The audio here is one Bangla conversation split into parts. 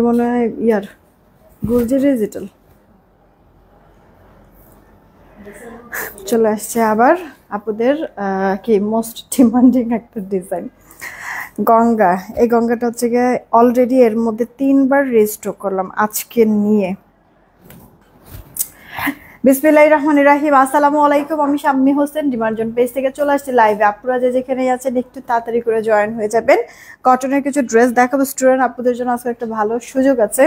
মনে হয় ইয়ার গুলজি ডিজিটাল চলে আসছে আবার আপুদের কি মোস্ট ডিমান্ডিং একটা ডিজাইন গঙ্গা। এই গঙ্গাটা হচ্ছে গিয়ে অলরেডি এর মধ্যে 3বার রেজিস্টার করলাম আজকে নিয়ে। বিসমিল্লাহির রহমানির রহিম। আসসালামু আলাইকুম, আমি শাম্মী হোসেন ডিমার্জন পেজ থেকে চলে আসছি লাইভে। আপনারা যে যেখানে আছেন একটু তাড়াতাড়ি করে জয়েন হয়ে যাবেন। কটনের কিছু ড্রেস দেখাবো স্টুডেন্ট আপুদের জন্য, আজকে একটা ভালো সুযোগ আছে।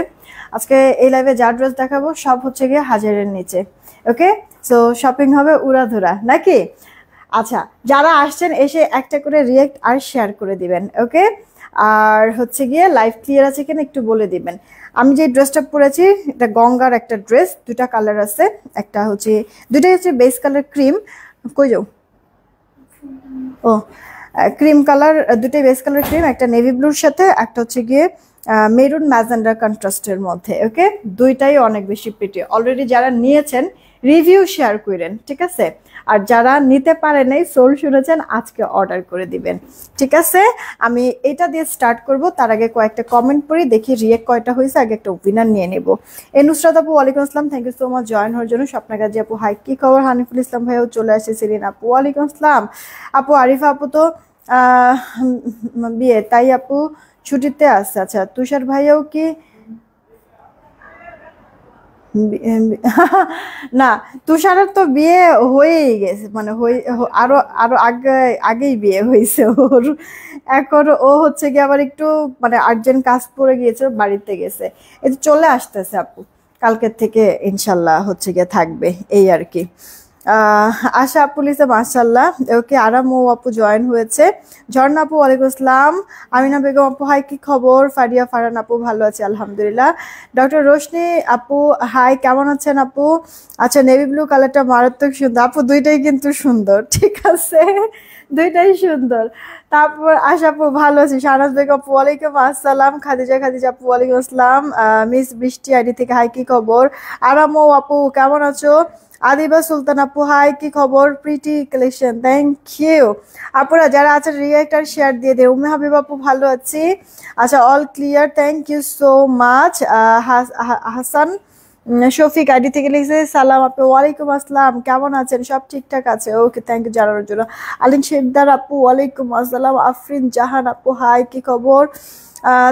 আজকে এই লাইভে যা ড্রেস দেখাবো সব হচ্ছে গিয়ে হাজারের নিচে, ওকে? সো শপিং হবে উড়াধুরা নাকি? আচ্ছা, যারা আসছেন এসে একটা করে রিয়েক্ট আর শেয়ার করে দিবেন, ওকে? আর হচ্ছে গিয়ে লাইভ ক্লিয়ার আছে কিনা একটু বলে দিবেন। আমি যে ড্রেসটা পরেছি এটা গঙ্গার একটা ড্রেস, দুটা কালার আছে, একটা হচ্ছে দুটাই হচ্ছে বেস কালার ক্রিম। কই যাও? ও ক্রিম কালার, দুটাই বেস কালার ক্রিম, একটা নেভি ব্লুর সাথে একটা হচ্ছে গিয়ে মেরুন ম্যাজেন্ডা কন্ট্রাস্টের মধ্যে, ওকে? দুইটাই অনেক বেশি প্রিটি। অলরেডি যারা নিয়েছেন রিভিউ শেয়ার করেন, ঠিক আছে? আর যারা নিতে পারে নাই সোল শুনেছেন আজকে অর্ডার করে দিবেন, ঠিক আছে? আমি এটা দিয়ে স্টার্ট করব, তার আগে কয়েকটা কমেন্ট পড়ি, দেখি রিয়েক্ট কয়টা হয়েছে, আগে একটা ওপিনিয়ন নিয়ে নেব। নুসরাত আপু ওয়ালাইকুম আসসালাম, thank you so much join হওয়ার জন্য। স্বপ্নাগাজী আপু হাই, কি খবর? হানিফুল ইসলাম ভাইও চলে আসে। সিরিন আপু ওয়ালাইকুম আসসালাম। আপু আরিফা আপু তো বিয়ে, তাই আপু ছুটিতে আছে। আচ্ছা, তুষার ভাইয়াও কি? না, তুষারের তো বিয়ে হয়েই গেছে, মানে আরো আরো আগেই বিয়ে হয়েছে ওর। এখন ও হচ্ছে কি আবার একটু মানে আর্জেন্ট কাজ পড়ে গিয়েছে, বাড়িতে গেছে। এই চলে আসতেছে আপু, কালকের থেকে ইনশাল্লাহ হচ্ছে গিয়ে থাকবে, এই আর কি। আশা আপু লিসা মাশাল্লাহ, ওকে। আরাম ও আপু জয়েন হয়েছে। ঝর্ণা আপু ওয়ালাইকুম আসসালাম। আমিনা বেগম আপু হাই, কি খবর? ফারিয়া ফারান আপু ভালো আছে আলহামদুলিল্লাহ। ডক্টর রোশনি আপু হাই, কেমন আছেন আপু? আচ্ছা, নেভি ব্লু কালারটা মারাত্মক সুন্দর আপু, দুইটাই কিন্তু সুন্দর, ঠিক আছে? দুইটাই সুন্দর। তারপর আশা আপু ভালো আছি। শাহনাজ বেগম আপু ওয়ালাইকুম আসসালাম। খাদিজা আপু ওয়ালাইকুম আসসালাম। মিস বৃষ্টি আইডি থেকে হাই, কি খবর? আরাম ও আপু কেমন আছো? আদিবা সুলতান আপু হাই, কি খবর? Pretty collection, thank you. আপুরা যারা আছেন রিয়েক্ট আর শেয়ার দিয়ে দে। উম্মে হাবিব আপু ভালো আছি। আচ্ছা, all clear, thank you so much. Hasan Shafiq ID থেকে লিখছে সালাম আপু ওয়ালাইকুম আসসালাম, কেমন আছেন? সব ঠিকঠাক আছে, ওকে, থ্যাংক ইউ জানানোর জন্য। আলিন শেখদার আপু ওয়ালাইকুম আসসালাম। আফরিন জাহান আপু হাই, কি খবর?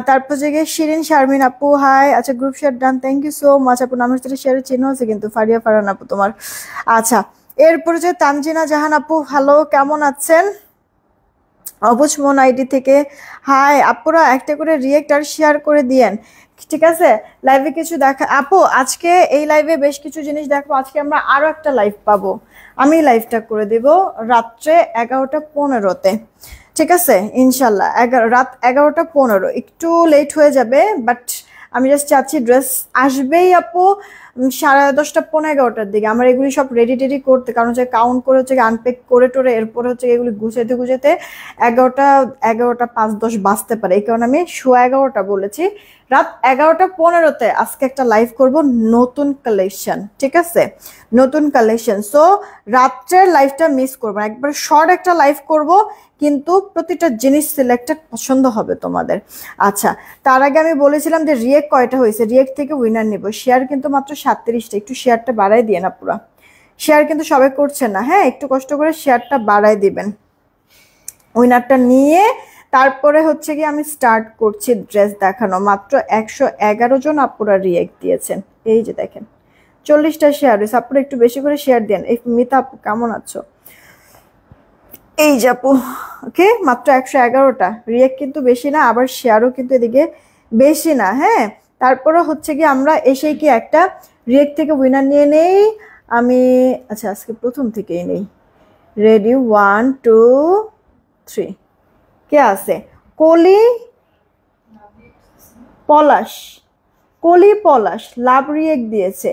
তারপর যে শিরিন শারমিন আপু হাই। আচ্ছা, group share done, thank you so much আপু। নামের সাথে শেয়ারের চিহ্ন আছে কিন্তু, ফারিয়া ফারান আপু তোমার। আচ্ছা, এরপরে যে তানজিনা জাহান আপু হ্যালো, কেমন আছেন? অবুজ মন আইডি থেকে হাই। আপুরা একটা করে রিয়েক্ট আর শেয়ার করে দিয়েন, ঠিক আছে? লাইভে কিছু দেখা আপু, আজকে এই লাইভে বেশ কিছু জিনিস দেখো। আজকে আমরা আরো একটা লাইভ পাবো, আমি লাইভটা করে দেব রাত্রে 11:15-তে, ঠিক আছে? ইনশাল্লাহ রাত 11:15, একটু লেট হয়ে যাবে, বাট আমি জাস্ট চাচ্ছি ড্রেস আসবেই আপু 10:30 পৌনে 11টার দিকে। আমার এগুলি সব রেডি টেডি করতে, কারণ হচ্ছে কাউন্ট করে হচ্ছে আনপ্যাক করে টোরে এরপরে হচ্ছে এগুলি গুছাইতে 11:05-10 বাজতে পারে। এই কারণে আমি 11:15 বলেছি। রাত 11:15-তে আজকে একটা লাইভ করব, নতুন কালেকশন, ঠিক আছে? নতুন কালেকশন। সো রাত্রের লাইভটা মিস করবো না, একবার শর্ট একটা লাইভ করব, কিন্তু প্রতিটা জিনিস সিলেক্টেড পছন্দ হবে তোমাদের। আচ্ছা, তার আগে আমি বলেছিলাম যে রিয়েক্ট কয়টা হয়েছে, রিয়েক্ট থেকে উইনার নিব। শেয়ার কিন্তু মাত্র 37টা, একটু শেয়ারটা বাড়াই দিয়ে না, পুরা শেয়ার কিন্তু সবাই করছে না, হ্যাঁ? একটু কষ্ট করে শেয়ারটা বাড়াই দিবেন। উইনারটা নিয়ে তারপরে হচ্ছে কি আমি স্টার্ট করছি ড্রেস দেখানো। মাত্র 111 জন আপুরা রিয়েক্ট দিয়েছেন, এই যে দেখেন 40টা শেয়ার হয়েছে। আপুরা একটু বেশি করে শেয়ার দেন। এই মিতা আপু কেমন আছো? এই যে আপু, ওকে, মাত্র 111টা রিয়েক্ট, কিন্তু বেশি না, আবার শেয়ারও কিন্তু এদিকে বেশি না, হ্যাঁ? তারপরে হচ্ছে কি আমরা এসে কি একটা রিয়েক্ট থেকে উইনার নিয়ে নেই আমি। আচ্ছা, আজকে প্রথম থেকেই নেই। রেডি, 1 2 3। কে আছে? কলি পলাশ, কলি পলাশ লাভ রিয়েক্ট দিয়েছে।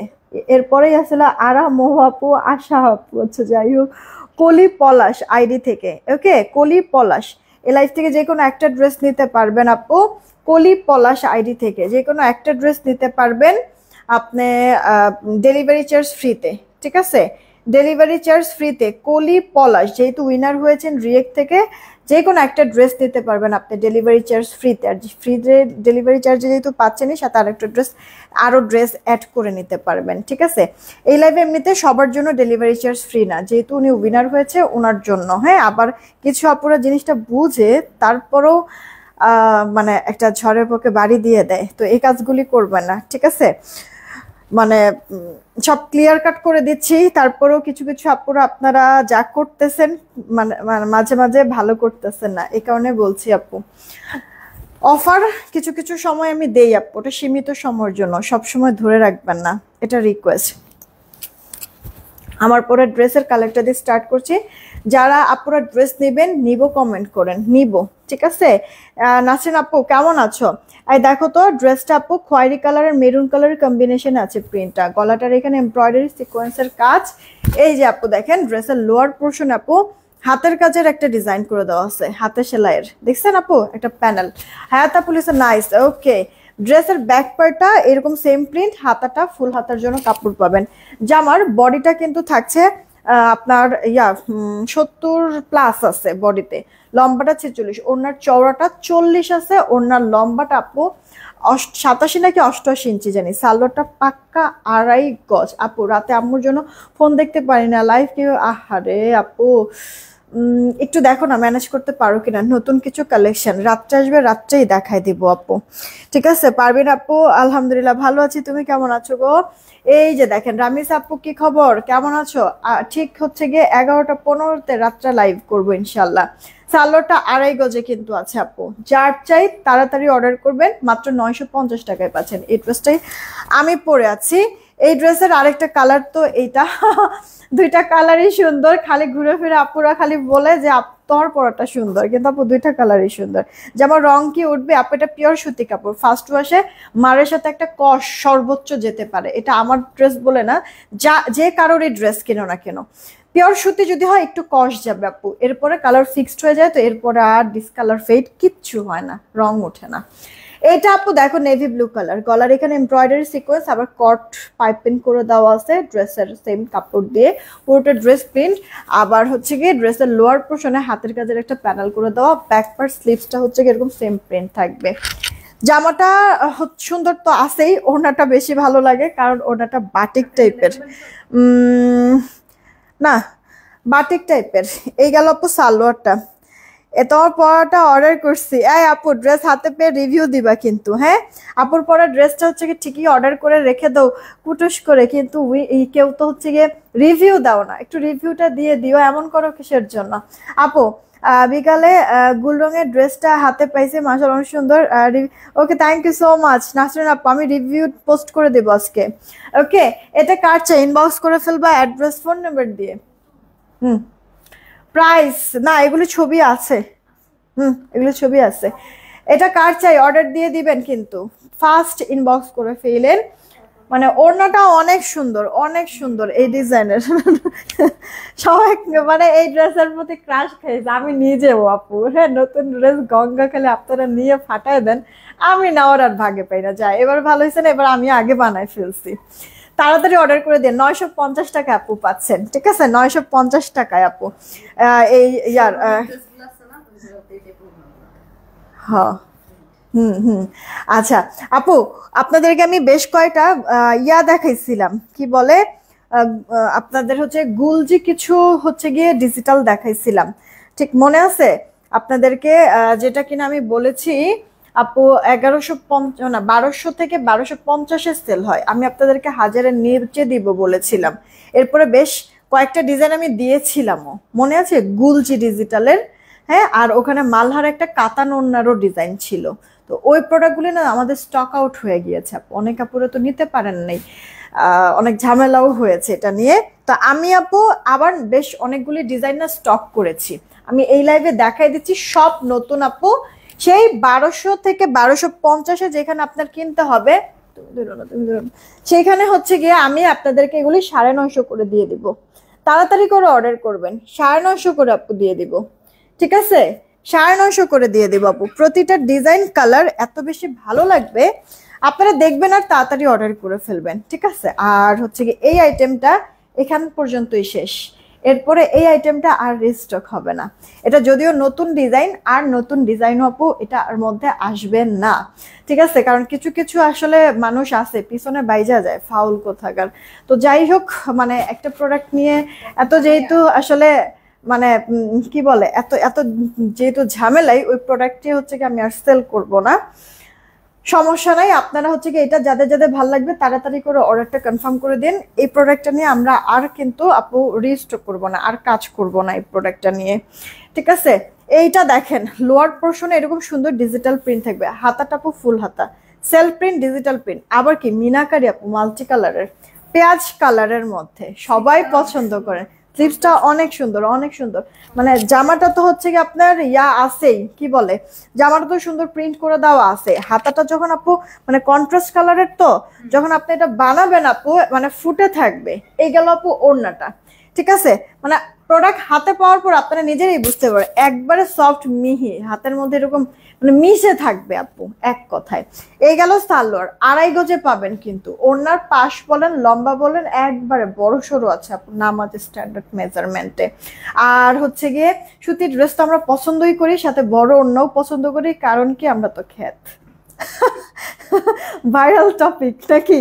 এরপরেই আসলে আরাম আপু, আশা আপু, আচ্ছা যাই হোক, কলি পলাশ আইডি থেকে, ওকে? কলি পলাশ এই লাইফ থেকে যে কোনো একটা ড্রেস নিতে পারবেন আপু। কলি পলাশ আইডি থেকে যে কোনো একটা ড্রেস নিতে পারবেন আপনি, ডেলিভারি চার্জ ফ্রিতে, ঠিক আছে? ডেলিভারি চার্জ ফ্রিতে। কলি পলাশ যেহেতু উইনার হয়েছেন রিয়েক্ট থেকে, যে কোনো একটা ড্রেস নিতে পারবেন আপনি ডেলিভারি চার্জ ফ্রিতে। আর ফ্রিতে ডেলিভারি চার্জ যেহেতু পাচ্ছেনই, সাথে আরেকটা ড্রেস আরও ড্রেস অ্যাড করে নিতে পারবেন, ঠিক আছে। এই লাইভে এমনিতে সবার জন্য ডেলিভারি চার্জ ফ্রি না, যেহেতু উনি উইনার হয়েছে ওনার জন্য। হ্যাঁ, আবার কিছু আপুরা জিনিসটা বুঝে তারপরেও মানে একটা ঝড়ের পক্ষে বাড়ি দিয়ে দেয়, তো এই কাজগুলি করবেন না, ঠিক আছে। মানে সব ক্লিয়ার কাট করে দিচ্ছি, তারপরেও কিছু কিছু আপুরা আপনারা যা করতেছেন মানে মাঝে মাঝে ভালো করতেছেন না, এই কারণে বলছি আপু। অফার কিছু কিছু সময় আমি দেই আপু, ওটা সীমিত সময়ের জন্য, সব সময় ধরে রাখবেন না, এটা রিকোয়েস্ট। আমার পরে ড্রেসের কালেক্টটা দিয়ে স্টার্ট করছি। যারা আপুরা ড্রেস নেবেন নিব কমেন্ট করেন, নিব, ঠিক আছে। নাসরিন আপু কেমন আছো? এই দেখো তো ড্রেসটা আপু খয়েরি কালারের মেরুন কালারের কম্বিনেশন আছে প্রিন্টটা, গলাটার এখানে এমব্রয়ডারি সিকোয়েন্সের কাজ। এই যে আপু দেখেন ড্রেসের লোয়ার পোর্শন আপু হাতের কাজের একটা ডিজাইন করে দেওয়া আছে, হাতে সেলাইয়ের, দেখছেন আপু একটা প্যানেল। হায়াত আপু লিসে নাইস, ওকে। ড্রেসের ব্যাক পার্টটা এরকম সেম প্রিন্ট, হাতাটা ফুল হাতার জন্য কাপড় পাবেন। জামার বডিটা কিন্তু থাকছে আপনার 70+ আছে বডিতে, লম্বাটা 46, ওনার চওড়াটা 40 আছে, ওনার লম্বাটা আপু 87 নাকি 88 ইঞ্চি জানি, সালোয়ারটা পাক্কা 2.5 গজ। আপু রাতে আম্মুর জন্য ফোন দেখতে পারি না, লাইভ কেউ, আহারে আপু একটু দেখো না ম্যানেজ করতে পারো কিনা, নতুন কিছু কালেকশন রাত্রে আসবে, রাত্রেই দেখাই দিব আপু, ঠিক আছে। পারবেন আপু? আলহামদুলিল্লাহ ভালো আছি, তুমি কেমন আছো গো? এই যে দেখেন রামিস আপু কি খবর, কেমন আছো? ঠিক হচ্ছে গিয়ে 11:15 রাত্রে লাইভ করবো ইনশাল্লাহ। সালোয়ারটা 2.5 গজে কিন্তু আছে আপু, যার চাই তাড়াতাড়ি অর্ডার করবেন, মাত্র 950 টাকায় পাচ্ছেন। এই ড্রেসটাই আমি পরে আছি। এই ড্রেসের আরেকটা কালার তো এইটা দুইটা কালারই সুন্দর, খালি ঘুরে ফিরে আপুরা খালি বলে যে তোমার পরাটা সুন্দর, কিন্তু আপু দুইটা কালারই সুন্দর। যেমন রং কি উঠবে আপু, এটা পিওর সুতি কাপড়, ফার্স্ট ওয়াশে মারের সাথে একটা কস সর্বোচ্চ যেতে পারে, এটা আমার ড্রেস বলে না, যে কারোরই ড্রেস কেনো না কেন, পিওর সুতি যদি হয় একটু কস যাবে আপু, এরপরে কালার ফিক্সড হয়ে যায়, তো এরপরে আর ডিসকালার ফেড কিচ্ছু হয় না, রং ওঠে না। এটা আপু দেখো নেভি ব্লু কালার, গলার এখানে এমব্রয়ডারি সিকোয়েন্স, আবার কট পাইপিং করে দেওয়া আছে ড্রেসের সেম কাপড় দিয়ে, পুরোটা ড্রেস প্রিন্ট। আবার হচ্ছে গিয়ে ড্রেসের লোয়ার পোর্শনে হাতের কাজের একটা প্যানেল করে দেওয়া, ব্যাক পার্ট স্লিভসটা হচ্ছে গিয়ে এরকম সেম প্রিন্ট থাকবে। জামাটা সুন্দর তো আছেই, ওড়নাটা বেশি ভালো লাগে কারণ ওড়নাটা বাটিক টাইপের, না বাটিক টাইপের। এই গেল আপু সালোয়ারটা, তোমার পরাটা অর্ডার করছি। এই আপু ড্রেস হাতে পেয়ে রিভিউ দিবা কিন্তু, হ্যাঁ আপুর পরা ড্রেসটা হচ্ছে কি ঠিকই অর্ডার করে রেখে দাও কুটুস করে, কিন্তু কেউ তো হচ্ছে গিয়ে রিভিউ দাও না, একটু রিভিউটা দিয়ে দিও, এমন করো কিসের জন্য আপু? বিকালে গুল রঙের ড্রেসটা হাতে পাইছি, মাশাআল্লাহ অনেক সুন্দর। Okay thank you so much Nasrin আপু, আমি রিভিউ পোস্ট করে দেবো আজকে। ওকে, এটা কার চাই ইনবক্স করে ফেলবা অ্যাড্রেস ফোন নাম্বার দিয়ে। প্রাইস না, এগুলো ছবি আছে, এগুলো ছবি আছে। এটা কার চাই অর্ডার দিয়ে দিবেন, কিন্তু ফার্স্ট ইনবক্স করে ফেলেন। মানে ওড়নাটা অনেক সুন্দর, অনেক সুন্দর এই ডিজাইনের সবাই মানে এই ড্রেসের প্রতি ক্রাশ খেয়েছে, আমি নিজেও আপু। হ্যাঁ, নতুন ড্রেস গঙ্গা খেলে আপনারা নিয়ে ফাটায় দেন, আমি নেওয়ার আর ভাগে পাই না। যায় এবার ভালো হয়েছে না, এবার আমি আগে বানাই ফেলছি। তাড়াতাড়ি অর্ডার করে দিন, 950 টাকা আপু পাচ্ছেন, ঠিক আছে 950 টাকায় আপু। এই ইয়ার হ্যাঁ আচ্ছা আপু, আপনাদেরকে আমি বেশ কয়টা দেখাইছিলাম, কি বলে আপনাদের হচ্ছে গুলজি কিছু হচ্ছে গিয়ে ডিজিটাল দেখাইছিলাম, ঠিক মনে আছে আপনাদেরকে? যেটা কিনা আমি বলেছি আপু 1150 না 1200 থেকে 1250 সেল হয়, আমি আপনাদেরকে 1000-এর নিচে দিব বলেছিলাম। এরপরে বেশ কয়েকটা ডিজাইন আমি দিয়েছিলামও, মনে আছে গুলজি ডিজিটালের? হ্যাঁ, আর ওখানে মালহার একটা কাতান ওড়নারও ডিজাইন ছিল। তো ওই প্রোডাক্টগুলি না আমাদের স্টক আউট হয়ে গিয়েছে, অনেক আপুরে তো নিতে পারেন নাই, অনেক ঝামেলাও হয়েছে এটা নিয়ে। তো আমি আপু আবার বেশ অনেকগুলি ডিজাইন না স্টক করেছি, আমি এই লাইভে দেখাই দিচ্ছি সব নতুন আপু, সেই 1200 থেকে 1250-এ যেখানে আপনার কিনতে হবে সেইখানে হচ্ছে গিয়ে আমি আপনাদেরকে এগুলি 950 করে দিয়ে দিব, তাড়াতাড়ি করে অর্ডার করবেন, 950 করে আপু দিয়ে দিব, ঠিক আছে 950 করে দিয়ে দিব আপু। প্রতিটা ডিজাইন কালার এত বেশি ভালো লাগবে, আপনারা দেখবেন আর তাড়াতাড়ি অর্ডার করে ফেলবেন, ঠিক আছে। আর হচ্ছে কি এই আইটেমটা, এখান পর্যন্তই শেষ। এরপরে এই আইটেমটা আর রিস্টক হবে না। এটা যদিও নতুন ডিজাইন, আর নতুন ডিজাইনও আপু এটার মধ্যে আসবে না, ঠিক আছে? কারণ কিছু কিছু আসলে মানুষ আছে পিছনে বাইজা যায়, ফাউল কোথাকার। তো যাই হোক, মানে একটা প্রোডাক্ট নিয়ে এত যেহেতু আসলে মানে কি বলে এত এত যেহেতু ঝামেলাই, ওই প্রোডাক্টটি হচ্ছে কি আমি আর সেল করব না। সমস্যা নাই, আপনারা হচ্ছে কি এটা যাদের যাদের ভালো লাগবে তাড়াতাড়ি করে অর্ডারটা কনফার্ম করে দিন। এই প্রোডাক্টটা নিয়ে আমরা আর কিন্তু আপু রিস্টক করব না, আর কাজ করব না এই প্রোডাক্টটা নিয়ে, ঠিক আছে? এইটা দেখেন, লোয়ার পোর্শনে এরকম সুন্দর ডিজিটাল প্রিন্ট থাকবে, হাতাটা আপু ফুল হাতা, সেলফ প্রিন্ট ডিজিটাল প্রিন্ট, আবার কি মিনাকারি আপু মাল্টি কালারের, পেঁয়াজ কালারের মধ্যে সবাই পছন্দ করে। স্লিভসটা অনেক সুন্দর, অনেক সুন্দর। মানে জামাটা তো হচ্ছে কি আপনার ইয়া আছেই, কি বলে, জামাটা তো সুন্দর প্রিন্ট করে দেওয়া আছে। হাতাটা যখন আপু মানে কন্ট্রাস্ট কালারের, তো যখন আপনি এটা বানাবেন আপু মানে ফুটে থাকবে। এই গেল আপু ওড়নাটা, ঠিক আছে? মানে প্রোডাক্ট হাতে পাওয়ার পর আপনারা নিজেরাই বুঝতে পারেন, একবারে সফট মিহি, হাতের মধ্যে এরকম মানে মিশে থাকবে আপু, এক কথায়। এই গেল সালোয়ার, 2.5 গজে পাবেন কিন্তু। ওড়নার পাশ বলেন লম্বা বলেন একবারে বড় সড়ো আছে আপু, নামাজের স্ট্যান্ডার্ড মেজারমেন্টে। আর হচ্ছে গিয়ে সুতির ড্রেস তো আমরা পছন্দই করি, সাথে বড় ওড়নাও পছন্দ করি, কারণ কি আমরা তো খ্যাত ভাইরাল টপিক নাকি?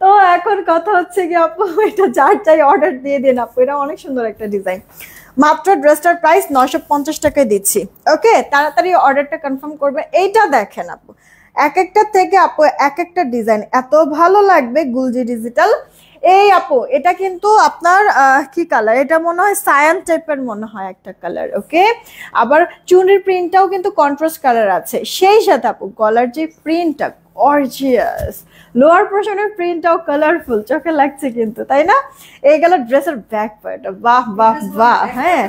তো এখন কথা হচ্ছে কি আপু, এটা যার চাই অর্ডার দিয়ে দিন আপু, এটা অনেক সুন্দর একটা ডিজাইন। মাত্র ড্রেসটার প্রাইস 950 টাকায় দিচ্ছি। ওকে, তাড়াতাড়ি অর্ডারটা কনফার্ম করবে। এইটা দেখেন আপু, এক একটা থেকে আপু এক একটা ডিজাইন এত ভালো লাগবে। গুলজি ডিজিটাল, এই আপু এটা কিন্তু আপনার কি কালার, এটা মনে হয় সায়ান টাইপের মনে হয় একটা কালার। ওকে, আবার চুনের প্রিন্টটাও কিন্তু কন্ট্রাস্ট কালার আছে, সেই সাথে আপু গলার যে প্রিন্টটা গর্জিয়াস, লোয়ার পোর্শনের প্রিন্টটাও কালারফুল, চোখে লাগছে কিন্তু, তাই না? এই গেল ড্রেসের ব্যাক পার্টটা, বাহ বাহ বাহ। হ্যাঁ,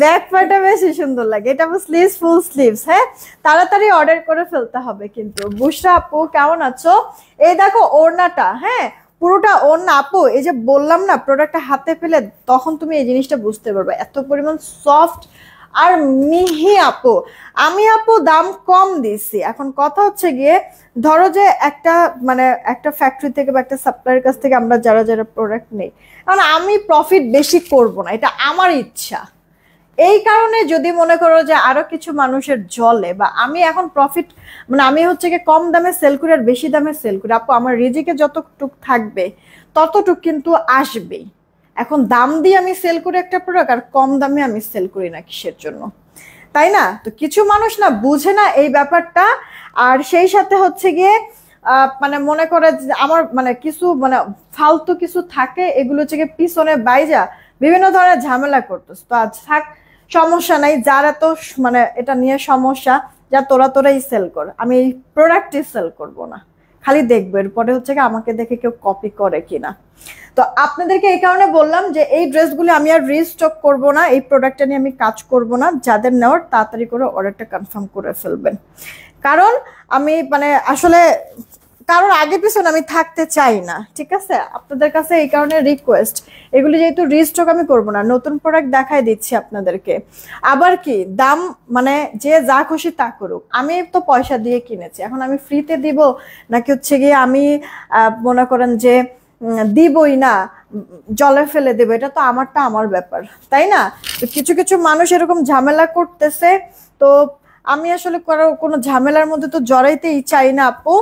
ব্যাক পার্টটা বেশি সুন্দর লাগে। এটা স্লিভস, ফুল স্লিভস। হ্যাঁ, তাড়াতাড়ি অর্ডার করে ফেলতে হবে কিন্তু। বুশরা আপু কেমন আছো? এই দেখো ওড়নাটা, হ্যাঁ পুরোটা ওড়না আপু। এই যে বললাম না, প্রোডাক্টটা হাতে পেলে তখন তুমি এই জিনিসটা বুঝতে পারবে, এত পরিমাণ সফট আর মিহি আপু। আমি আপু দাম কম দিছি। এখন কথা হচ্ছে গিয়ে, ধরো যে একটা মানে একটা ফ্যাক্টরি থেকে বা একটা সাপ্লায়ার কাছ থেকে আমরা যারা যারা প্রোডাক্ট নেই, কারণ আমি প্রফিট বেশি করব না, এটা আমার ইচ্ছা। এই কারণে যদি মনে করো যে আরো কিছু মানুষের জলে, বা আমি এখন প্রফিট মানে আমি হচ্ছে কি কম দামে সেল করি আর বেশি দামে সেল করি আপু, আমার রিজিকে যতটুক থাকবে ততটুক কিন্তু আসবেই। এখন দাম দিয়ে আমি সেল করি একটা প্রোডাক্ট, আর কম দামে আমি সেল করি না, কিসের জন্য, তাই না? তো কিছু মানুষ না বুঝে না এই ব্যাপারটা। আর সেই সাথে হচ্ছে গিয়ে মানে মনে করে যে আমার মানে কিছু মানে ফালতু কিছু থাকে, এগুলো হচ্ছে গিয়ে পিছনে বাইজা বিভিন্ন ধরনের ঝামেলা করতেছ। তো আজ থাক, সমস্যা নাই, যারা তো মানে এটা নিয়ে সমস্যা, যা তোরাই সেল কর, আমি এই প্রোডাক্টই সেল করব না, খালি দেখবো এরপরে হচ্ছে কি আমাকে দেখে কেউ কপি করে কিনা। তো আপনাদেরকে এই কারণে বললাম যে এই ড্রেসগুলো আমি আর রিস্টক করব না, এই প্রোডাক্টটা নিয়ে আমি কাজ করব না। যাদের নেওয়ার তাড়াতাড়ি করে অর্ডারটা কনফার্ম করে ফেলবেন, কারণ আমি মানে আসলে কারণ আগে পিছনে আমি থাকতে চাই না, ঠিক আছে? আপনাদের কাছে এই কারণে রিকোয়েস্ট, এগুলি যেহেতু রিস্টক আমি করব না, নতুন প্রোডাক্ট দেখাই দিচ্ছি আপনাদেরকে। আবার কি দাম মানে যে যা খুশি তা করুক, আমি তো পয়সা দিয়ে কিনেছি, এখন আমি ফ্রিতে দিব নাকি হচ্ছে গিয়ে আমি মনে করেন যে দিবই না, জলে ফেলে দেবো, এটা তো আমারটা আমার ব্যাপার, তাই না? তো কিছু কিছু মানুষ এরকম ঝামেলা করতেছে, তো আমি আসলে কোনো ঝামেলার মধ্যে তো জড়াইতেই চাই না আপু।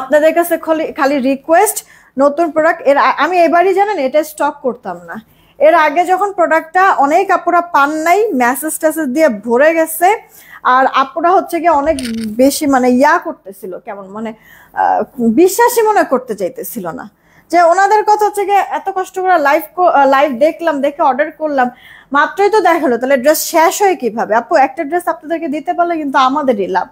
আপনাদের কাছে খালি রিকোয়েস্ট, নতুন প্রোডাক্ট আমি এবারই জানেন এটা স্টক করতাম না। এর আগে যখন প্রোডাক্টটা অনেক আপুরা পান নাই, মেসেজ টেসেজ দিয়ে ভরে গেছে, আর আপুরা হচ্ছে গিয়ে অনেক বেশি মানে ইয়া করতেছিল, কেমন মানে বিশ্বাসই মনে করতে চাইতেছিল না যে ওনাদের কথা হচ্ছে গিয়ে এত কষ্ট করে লাইভ দেখলাম, দেখে অর্ডার করলাম, মাত্রই তো দেখালো, তাহলে ড্রেস শেষ হয় কিভাবে আপু? একটা ড্রেস আপনাদেরকে দিতে পারলে কিন্তু আমাদেরই লাভ,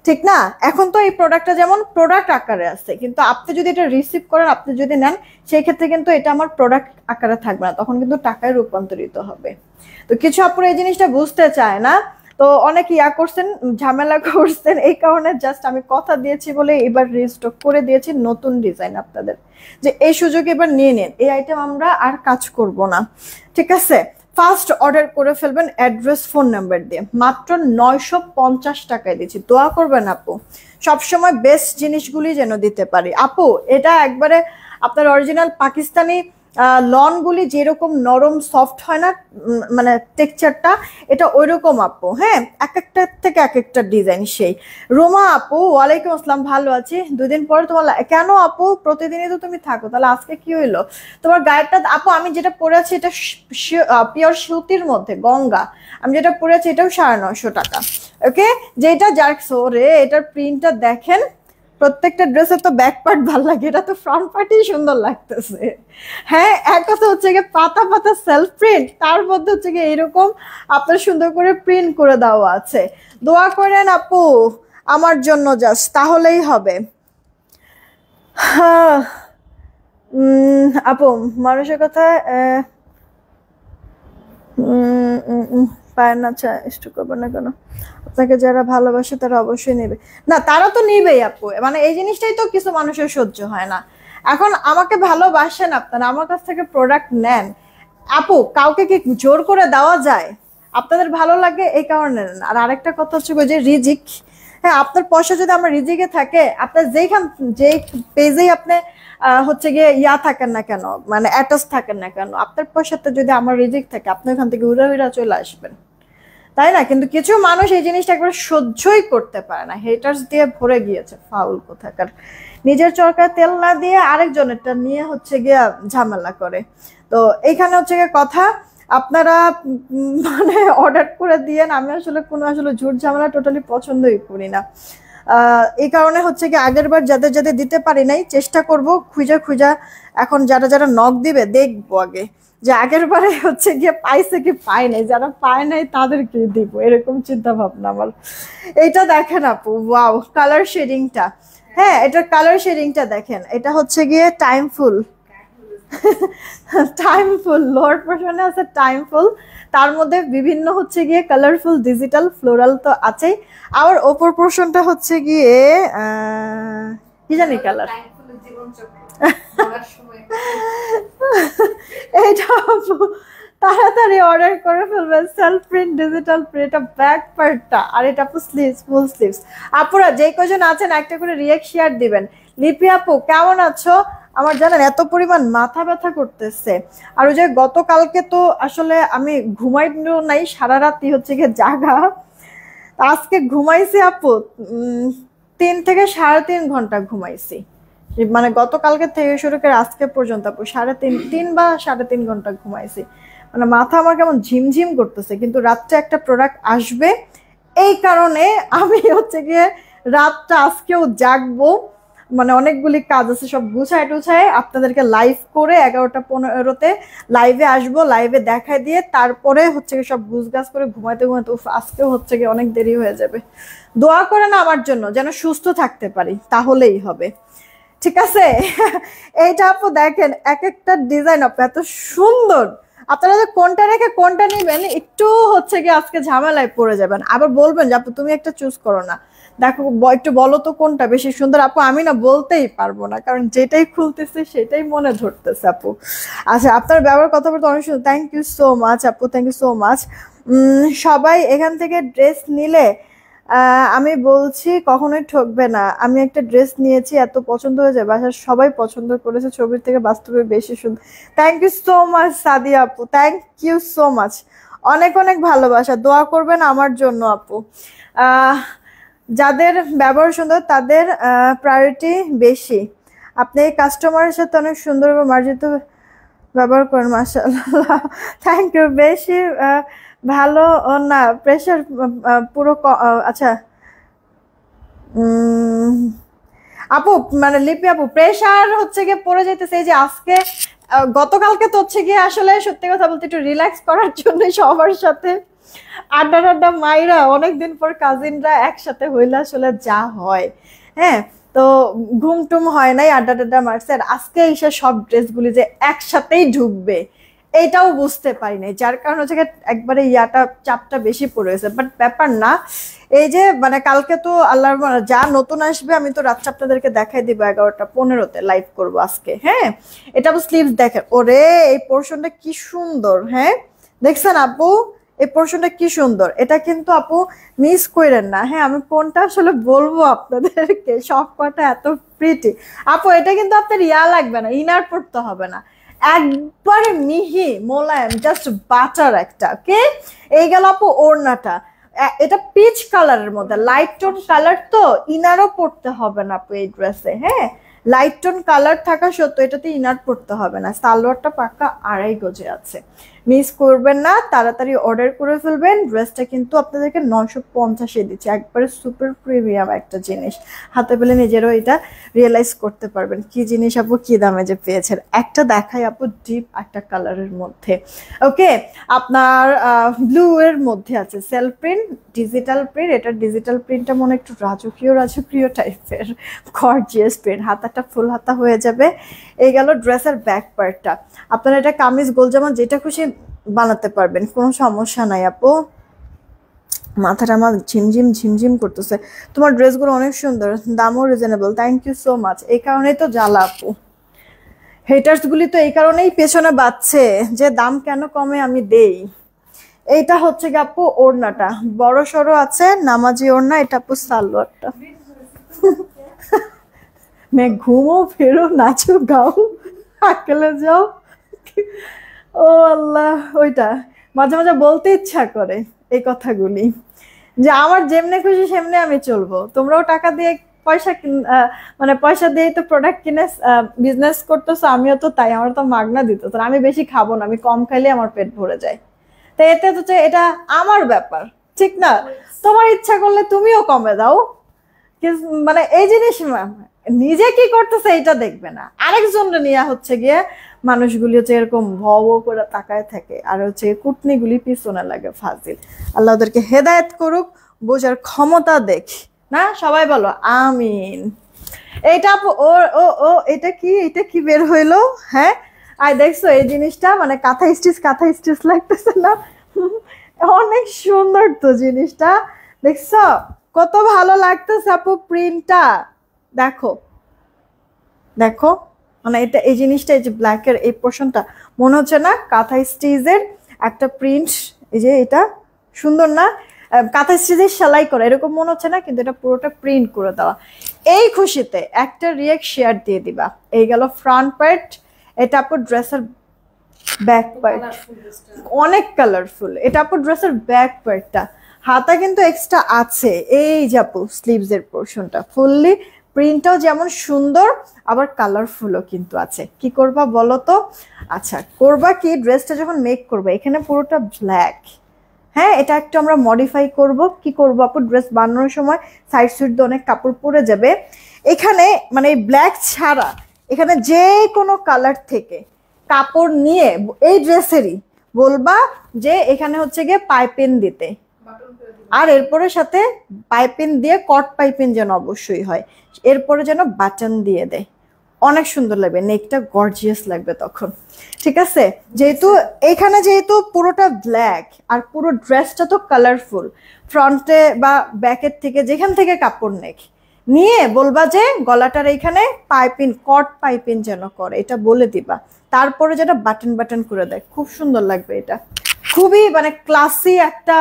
ঠিক না? এখন তো এই প্রোডাক্টটা যেমন প্রোডাক্ট আকারে আছে, কিন্তু আপনি যদি এটা রিসিভ করেন, আপনি যদি নেন, সেই ক্ষেত্রে কিন্তু এটা আমার প্রোডাক্ট আকারে থাকবে না, তখন কিন্তু টাকায় রূপান্তরিত হবে। তো কিছু আপুরা এই জিনিসটা বুঝতে চায় না, তো অনেক ইয়া করছেন, ঝামেলা করছেন, এই কারণে জাস্ট আমি কথা দিয়েছি বলে এবার রিস্টক করে দিয়েছি নতুন ডিজাইন আপনাদের, যে এই সুযোগ এবার নিয়ে নিন, এই আইটেম আমরা আর কাজ করব না, ঠিক আছে? ফার্স্ট অর্ডার করে ফেলবেন অ্যাড্রেস ফোন নাম্বার দিয়ে, মাত্র 950 টাকায় দিচ্ছি। দোয়া করবেন আপু, সবসময় বেস্ট জিনিসগুলি যেন দিতে পারি আপু। এটা একবারে আপনার অরিজিনাল পাকিস্তানি লনগুলি যেরকম নরম সফট হয় না, মানে টেক্সচারটা, এটা ওইরকম আপু। হ্যাঁ, এক একটা থেকে এক একটা ডিজাইন। সেই রোমা আপু, ওয়ালাইকুম আসসালাম, ভালো আছি। 2 দিন পরে তোমার কেন আপু? প্রতিদিনই তো তুমি থাকো, তাহলে আজকে কি হইলো? তোমার গায়েরটা আপু, আমি যেটা পরে আছি এটা পিওর সুতির মধ্যে গঙ্গা। আমি যেটা পরে আছি এটাও 950 টাকা। ওকে, যেটা জার্কসো রে, এটার প্রিন্টটা দেখেন। প্রত্যেকটা ড্রেসের তো ব্যাক পার্ট ভালো লাগে, এটা তো ফ্রন্ট পার্টই সুন্দর লাগতেছে। হ্যাঁ, এক কথা হচ্ছে গিয়ে পাতা পাতা সেলফ প্রিন্ট, তার মধ্যে হচ্ছে গিয়ে এরকম আপনার সুন্দর করে প্রিন্ট করে দেওয়া আছে। দোয়া করেন আপু আমার জন্য জাস্ট, তাহলেই হবে। হ্যাঁ, আপু মানুষের কথা পায় না, একটু করবো না কেন? আপনাকে যারা ভালোবাসে তারা অবশ্যই নেবে। না, তারা তো নিবেই আপু, মানে এই জিনিসটাই তো কিছু মানুষের সহ্য হয় না। এখন আমাকে ভালোবাসেন আপনারা, আমার কাছ থেকে প্রোডাক্ট নেন আপু, কাউকে কি জোর করে দেওয়া যায়? আপনাদের ভালো লাগে এই কারণে নেন। আর আরেকটা কথা হচ্ছে যে রিজিক, হ্যাঁ, আপনার পয়সা যদি আমার রিজিকে থাকে, আপনার যেই পেজেই আপনি হচ্ছে গিয়ে থাকেন না কেন, মানে অ্যাটাচ থাকেন না কেন, আপনার পয়সাতে যদি আমার রিজিক থাকে, আপনি ওখান থেকে উড়া উড়া চলে আসবেন, তাই না? কিন্তু কিছু মানুষ এই জিনিসটা একবার সহ্যই করতে পারে না, হেটার্স দিয়ে ভরে গিয়েছে, ফাউল কোথাকার। নিজের চরকায় তেল না দিয়ে আরেকজনেরটা নিয়ে হচ্ছে গিয়ে ঝামেলা করে। তো এইখানে হচ্ছে গিয়ে কথা, আপনারা মানে অর্ডার করে দিয়েন। আমি আসলে কোনো ঝুট ঝামেলা টোটালি পছন্দই করি না। এই কারণে হচ্ছে কি আগের বার যাদের যাদের দিতে পারি নাই, চেষ্টা করব খুঁজা খুঁজা এখন যারা যারা নক দিবে দেখবো আগে যে আগের বারে হচ্ছে গিয়ে পাইছে কি পায় নাই, যারা পায় নাই তাদেরকে দিব, এরকম চিন্তা ভাবনা আমার। এইটা দেখেন আপু, ওয়াও কালার শেডিংটা। হ্যাঁ, এটার কালার শেডিংটা দেখেন, এটা হচ্ছে গিয়ে টাইমফুল। টাইমফুল লোয়ার পোর্শনে আছে টাইমফুল, তার মধ্যে বিভিন্ন হচ্ছে গিয়ে কালারফুল ডিজিটাল ফ্লোরাল তো আছেই। আবার ওপর পোর্শনটা হচ্ছে গিয়ে কি জানি কালার। এইটা তাড়াতাড়ি অর্ডার করে ফেলবেন, সেলফ প্রিন্ট ডিজিটাল প্রিন্ট। এটা ব্যাক পার্টটা, আর এটা আপু স্লিভস, ফুল স্লিভস। আপুরা যে কজন আছেন একটা করে রিয়েক্ট শেয়ার দিবেন। লিপি আপু কেমন আছো? আমার জানেন এত পরিমাণ মাথা ব্যথা করতেছে। আর ওই যে গতকালকে তো আসলে আমি ঘুমাইও নাই, সারা রাতই হচ্ছে গিয়ে জাগা। আজকে ঘুমাইছি আপু 3 থেকে 3.5 ঘন্টা ঘুমাইছি, মানে গতকালকে থেকে শুরু করে আজকে পর্যন্ত আপু 3.5 বা 3.5 ঘন্টা ঘুমাইছি। মানে মাথা আমার কেমন ঝিমঝিম করতেছে। কিন্তু রাত্রে একটা প্রোডাক্ট আসবে, এই কারণে আমি হচ্ছে গিয়ে রাতটা আজকেও জাগবো। মানে অনেকগুলি কাজ আছে, সব গুছায় টুছায় আপনাদেরকে লাইভ করে 11:15-তে লাইভে আসবো, লাইভে দেখাই দিয়ে তারপরে হচ্ছে সব গুছগাছ করে ঘুমাইতে ঘুমাইতে আজকেও হচ্ছে গিয়ে অনেক দেরি হয়ে যাবে। দোয়া করে না আমার জন্য, যেন সুস্থ থাকতে পারি, তাহলেই হবে। ঠিক আছে? এইটা আপু দেখেন, এক একটা ডিজাইন আপু এত সুন্দর। আপনারা যে কোনটা রেখে কোনটা নিবেন একটু হচ্ছে কি আজকে ঝামেলায় পড়ে যাবেন, আবার বলবেন যে আপু তুমি একটা চুজ করো না। দেখো একটু বলো তো কোনটা বেশি সুন্দর। আপু আমি না বলতেই পারবো না, কারণ যেটাই খুলতেছে সেটাই মনে ধরতেছে আপু। আচ্ছা, আপনার ব্যবহার কথা বলতে অনেক সুন্দর, থ্যাংক ইউ সো মাচ আপু, থ্যাংক ইউ সো মাচ। সবাই এখান থেকে ড্রেস নিলে আমি বলছি কখনোই ঠকবে না। আমি একটা ড্রেস নিয়েছি, এত পছন্দ হয়ে যায়, বাসার সবাই পছন্দ করেছে, ছবির থেকে বাস্তবে বেশি সুন্দর। Thank you so much Sadia আপু, থ্যাংক ইউ সো মাচ। অনেক অনেক ভালোবাসা, দোয়া করবেন আমার জন্য আপু। যাদের ব্যবহার সুন্দর তাদের প্রায়োরিটি বেশি। আপনি এই কাস্টমারের সাথে অনেক সুন্দর এবং মার্জিত ব্যবহার করেন, মাশাআল্লাহ, থ্যাংক ইউ। বেশি ভালো না, প্রেশার পুরো আচ্ছা আপু, মানে লিপি আপু প্রেশার হচ্ছে গিয়ে পড়ে যাইতেছে। এই যে আজকে গতকালকে তো হচ্ছে গিয়ে আসলে সত্যি কথা বলতে একটু রিল্যাক্স করার জন্য সবার সাথে আড্ডা টাড্ডা মাইরা, অনেকদিন পর কাজিনরা একসাথে হইলে আসলে যা হয়, হ্যাঁ, তো ঘুম টুম হয় নাই, আড্ডা টাড্ডা মারছে। আর আজকে এসে সব ড্রেসগুলি যে একসাথেই ঢুকবে এইটাও বুঝতে পারি নাই, যার কারণে হচ্ছে একবারে চাপটা বেশি পড়েছে। বাট ব্যাপার না, এই যে মানে কালকে তো আল্লাহর যা নতুন আসবে আমি তো রাত্রে আপনাদেরকে দেখাই দিব, 11:15-তে লাইভ করবো আজকে। হ্যাঁ, এটা স্লিভস দেখেন, ওরে এই পোর্শনটা কি সুন্দর। হ্যাঁ, দেখছেন আপু এই পোর্শনটা কি সুন্দর, এটা কিন্তু আপু মিস করেন না। হ্যাঁ, আমি কোনটা আসলে বলবো আপনাদেরকে, সব কটা এত প্রিটি আপু। এটা কিন্তু আপনার লাগবে না, ইনার পড়তে হবে না, একবারে মিহি মোলায়েম, জাস্ট বাটার একটা। ওকে, এই গেল আপু ওড়নাটা। এটা পিচ কালারের মধ্যে, লাইট টোন কালার, তো ইনারও পড়তে হবে না আপু এই ড্রেসে। হ্যাঁ, লাইট টোন কালার থাকা সত্ত্বেও এটাতে ইনার পড়তে হবে না। সালোয়ারটা পাক্কা 2.5 গজে আছে, মিস করবেন না, তাড়াতাড়ি অর্ডার করে ফেলবেন। ড্রেসটা কিন্তু আপনাদেরকে 950-এ দিচ্ছে, একবারে সুপার প্রিমিয়াম একটা জিনিস। হাতে পেলে নিজেরও এটা রিয়েলাইজ করতে পারবেন কি জিনিস আপু, কি দামে যে পেয়েছেন। একটা দেখাই আপু, ডিপ একটা কালারের মধ্যে। ওকে, আপনার ব্লু এর মধ্যে আছে সেলফ প্রিন্ট, ডিজিটাল প্রিন্ট। এটা ডিজিটাল প্রিন্টটা মনে একটু রাজকীয় রাজকীয় টাইপের, গর্জিয়াস প্রিন্ট। হাতাটা ফুল হাতা হয়ে যাবে। এই গেল ড্রেসের ব্যাক পার্টটা। আপনারা এটা কামিজ গোলজামা যেটা খুশি বানাতে পারবেন, কোনো সমস্যা নাই আপু। মাথাটা আমার ঝিমঝিম ঝিমঝিম করতেছে। তোমার ড্রেসগুলো অনেক সুন্দর, দামও reasonable, thank you so much. এই কারণেই তো জ্বালা আপু, হেটার্সগুলি তো এই কারণেই পেছনে বাচ্ছে যে দাম কেন কমে আমি দেই। এইটা হচ্ছে কি আপু ওড়নাটা, বড় সড়ো আছে, নামাজি ওড়না। এটা আপু সালোয়ারটা। मैं घूमो फिरो नाचो गाओ আকেলে যাও। ও আল্লাহ, ওইটা মাঝে মাঝে বলতে ইচ্ছা করে এই কথাগুলি, যে আমার যেমনে খুশি সেমনে আমি চলবো। তোমরাও টাকা দিয়ে মানে পয়সা দিয়ে তো প্রোডাক্ট কিনে বিজনেস করতেছো, আমিও তো তাই, আমার তো মাগনা দিত। আমি বেশি খাবো না, আমি কম খাইলে আমার পেট ভরে যায়। তো এতে তো এটা আমার ব্যাপার, ঠিক না? তোমার ইচ্ছা করলে তুমিও কমে দাও, মানে এই জিনিস নিজে কি করতেছে এটা দেখবে না, আরেকজনকে নিয়ে হচ্ছে গিয়ে মানুষগুলি হচ্ছে এরকম ভব করে তাকায় থাকে, আর হচ্ছে কুটনিগুলি পিছনে লাগে ফাজিল। আল্লাহ ওদেরকে হেদায়েত করুক, বোঝার ক্ষমতা দেখ না। সবাই বলো আমিন। এইটা ও ও ও এটা কি বের হইলো? হ্যাঁ, আই দেখছো এই জিনিসটা, মানে কাঁথা স্টিচ লাগতেছে না? অনেক সুন্দর তো জিনিসটা, দেখছো কত ভালো লাগতেছে আপু প্রিন্টটা। দেখো দেখো, মানে এটা এই জিনিসটা, এই যে ব্ল্যাকের এই পোর্শনটা মনে হচ্ছে না কাঁথা স্টিচের একটা প্রিন্ট? এই যে এটা সুন্দর না, কাঁথা স্টিচের সেলাই করা এরকম মনে হচ্ছে না, কিন্তু এটা পুরোটা প্রিন্ট করে দেওয়া। এই খুশিতে একটা রিয়েক্ট শেয়ার দিয়ে দিবা। এই গেল ফ্রন্ট পার্ট। এটা আপু ড্রেসের ব্যাক পার্ট, অনেক কালারফুল। এটা আপু ড্রেসের ব্যাক পার্টটা। হাতা কিন্তু এক্সট্রা আছে, এই যে আপু স্লিভস এর পোর্শনটা ফুললি প্রিন্টটাও যেমন সুন্দর, আবার কালারফুলও কিন্তু আছে। কি করবা বলো তো? আচ্ছা, করবা কি, ড্রেসটা যখন মেক করবে এখানে পুরোটা ব্ল্যাক, হ্যাঁ এটা একটু আমরা মডিফাই করব। কি করবো আপু, ড্রেস বানানোর সময় সাইড সুইড দিয়ে অনেক কাপড় পরে যাবে, এখানে মানে ব্ল্যাক ছাড়া এখানে যে কোনো কালার থেকে কাপড় নিয়ে এই ড্রেসেরই বলবা যে এখানে হচ্ছে গিয়ে পাইপিং দিতে, আর এরপরে সাথে পাইপিং দিয়ে কট পাইপিং যেন অবশ্যই হয়, এরপরে যেন বাটন দিয়ে দেয়, অনেক সুন্দর লাগবে, নেকটা গর্জিয়াস লাগবে তখন। ঠিক আছে, যেহেতু এখানে যেহেতু পুরোটা ব্ল্যাক আর পুরো ড্রেসটা তো কালারফুল, ফ্রন্টে বা ব্যাকের থেকে যেখান থেকে কাপড় নেক নিয়ে বলবা যে গলাটার এইখানে পাইপিং, কট পাইপিং যেন করে, এটা বলে দিবা। তারপরে যেটা বাটন বাটন করে দেয়, খুব সুন্দর লাগবে। এটা খুবই মানে ক্লাসি একটা,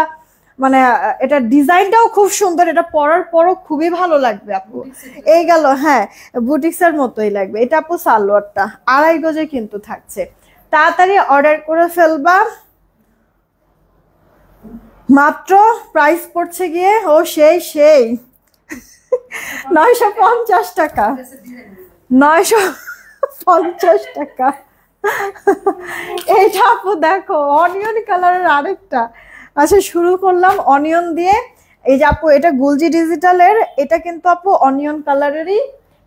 মানে এটা ডিজাইনটাও খুব সুন্দর, এটা পরার পরও খুবই ভালো লাগবে আপু। এই গেল, হ্যাঁ বুটিক্সের মতোই লাগবে। এটা আপু সালোয়ারটা 2.5 গজে কিন্তু থাকছে, তাড়াতাড়ি অর্ডার করে ফেলবা। মাত্র প্রাইস পড়ছে গিয়ে সেই 950 টাকা, 950 টাকা। এইটা আপু দেখো অনিয়ন কালারের আরেকটা। আচ্ছা, শুরু করলাম অনিয়ন দিয়ে। এই যে আপু এটা গুলজি ডিজিটালের, এটা কিন্তু আপু অনিয়ন কালারেরই,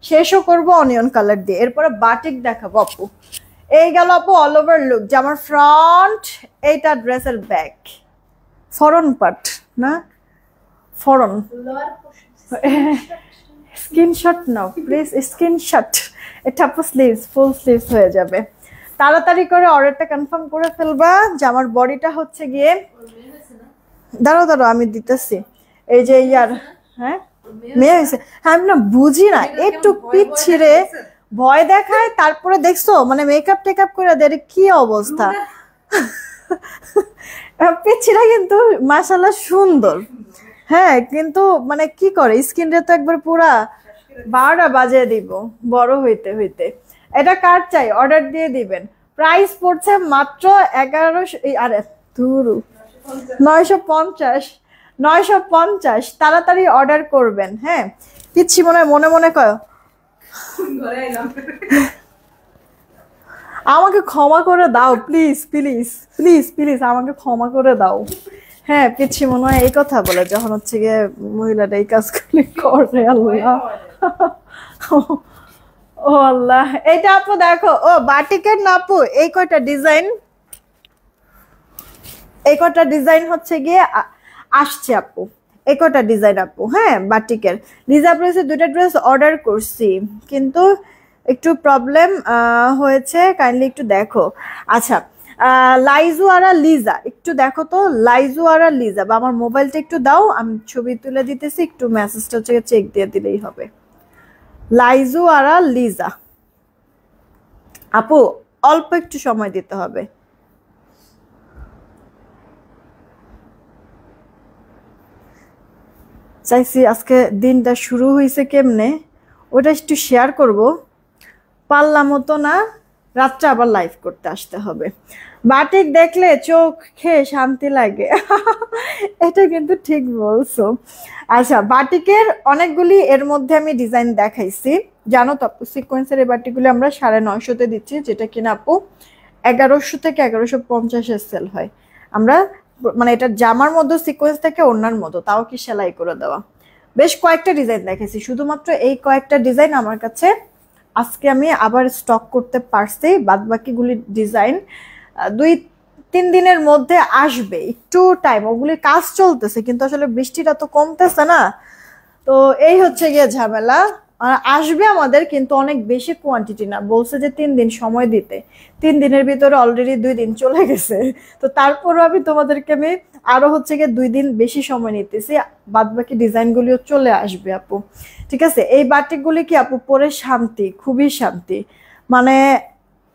শেষও করব অনিয়ন কালার দিয়ে, এরপরে বাটিক দেখাবো আপু। এই গেল আপু অল ওভার লুক, জামার ফ্রন্ট, এইটা ড্রেসের ব্যাক, ফরন পার্ট না, ফরন স্ক্রিনশট নাও প্লিজ, স্ক্রিনশট। এটা আপু স্লিভস, ফুল স্লিভস হয়ে যাবে। তাড়াতাড়ি করে অর্ডারটা কনফার্ম করে ফেলবা। জামার বডিটা হচ্ছে গিয়ে, দাঁড়াও আমি দিতেছি। এই যে ইয়ার, হ্যাঁ মেয়ে হয়েছে, হ্যাঁ আমি না বুঝি না, একটু পিচ্ছিরে ভয় দেখায়, তারপরে দেখছো মানে মেকআপ টেকআপ করে দেয়, কি অবস্থা। পিচ্ছিরা কিন্তু মাশাআল্লাহ সুন্দর, হ্যাঁ কিন্তু মানে কি করে স্কিনটা তো একবার পুরা 12টা বাজিয়ে দিব বড় হইতে হইতে। এটা কার চাই অর্ডার দিয়ে দিবেন। প্রাইস পড়ছে মাত্র 1100, আরে ধুরু 950, 950। তাড়াতাড়ি অর্ডার করবেন। হ্যাঁ, পিচ্ছি মনে মনে কয় আমাকে ক্ষমা করে দাও, প্লিজ প্লিজ প্লিজ প্লিজ আমাকে ক্ষমা করে দাও। হ্যাঁ, পিচ্ছি মনে হয় এই কথা বলে যখন হচ্ছে গিয়ে মহিলাটা এই কাজগুলি করে। আল্লাহ, ও আল্লাহ। এটা আপু দেখো, ও বাটিকের না আপু, এই কয়টা ডিজাইন হচ্ছে গিয়ে আসছে আপু, এই কয়টা ডিজাইন আপু। হ্যাঁ, বাটিকের লিজা প্রেসে 2টা ড্রেস অর্ডার করছি, কিন্তু একটু প্রবলেম হয়েছে, কাইন্ডলি একটু দেখো। আচ্ছা, লাইজু আর লিজা একটু দেখো তো, লাইজু আর লিজা, বা আমার মোবাইলটা একটু দাও, আমি ছবি তুলে দিতেছি, একটু মেসেজটা হচ্ছে চেক দিয়ে দিলেই হবে। লাইজু আর লিজা আপু, অল্প একটু সময় দিতে হবে। চাইছি আজকে দিনটা শুরু হয়েছে কেমনে ওটা একটু শেয়ার করব, পারলামও তো না, রাত্রে আবার লাইভ করতে আসতে হবে। বাটিক দেখলে চোখ খেয়ে শান্তি লাগে। এটা কিন্তু ঠিক বলছো। আচ্ছা, বাটিকের অনেকগুলি এর মধ্যে আমি ডিজাইন দেখাইছি, জানো তো আপু, সিকোয়েন্সের এই বাটিকগুলি আমরা 950-তে দিচ্ছি, যেটা কিনা আপু 1100 থেকে 1150-এ সেল হয়। আমরা মানে এটা জামার মধ্যে সিকোয়েন্স থেকে ওড়নার মতো, তাও কি সেলাই করে দেওয়া। বেশ কয়েকটা ডিজাইন দেখেছি, শুধুমাত্র এই কয়েকটা ডিজাইন আমার কাছে আজকে আমি আবার স্টক করতে পারছি। বাদ বাকিগুলি ডিজাইন 2-3 দিনের মধ্যে আসবে, একটু টাইম, ওগুলি কাজ চলতেছে, কিন্তু আসলে বৃষ্টিটা তো কমতেছে না, তো এই হচ্ছে গিয়ে ঝামেলা। আসবে আমাদের, কিন্তু অনেক বেশি কোয়ান্টিটি না, বলছে যে 3 দিন সময় দিতে, 3 দিনের ভিতরে অলরেডি 2 দিন চলে গেছে। তো তারপরও আমি তোমাদেরকে আমি আরো হচ্ছে গিয়ে 2 দিন বেশি সময় নিতেছি, বাদ বাকি ডিজাইনগুলিও চলে আসবে আপু। ঠিক আছে, এই বাটিকগুলি কি আপু পরে শান্তি, খুবই শান্তি, মানে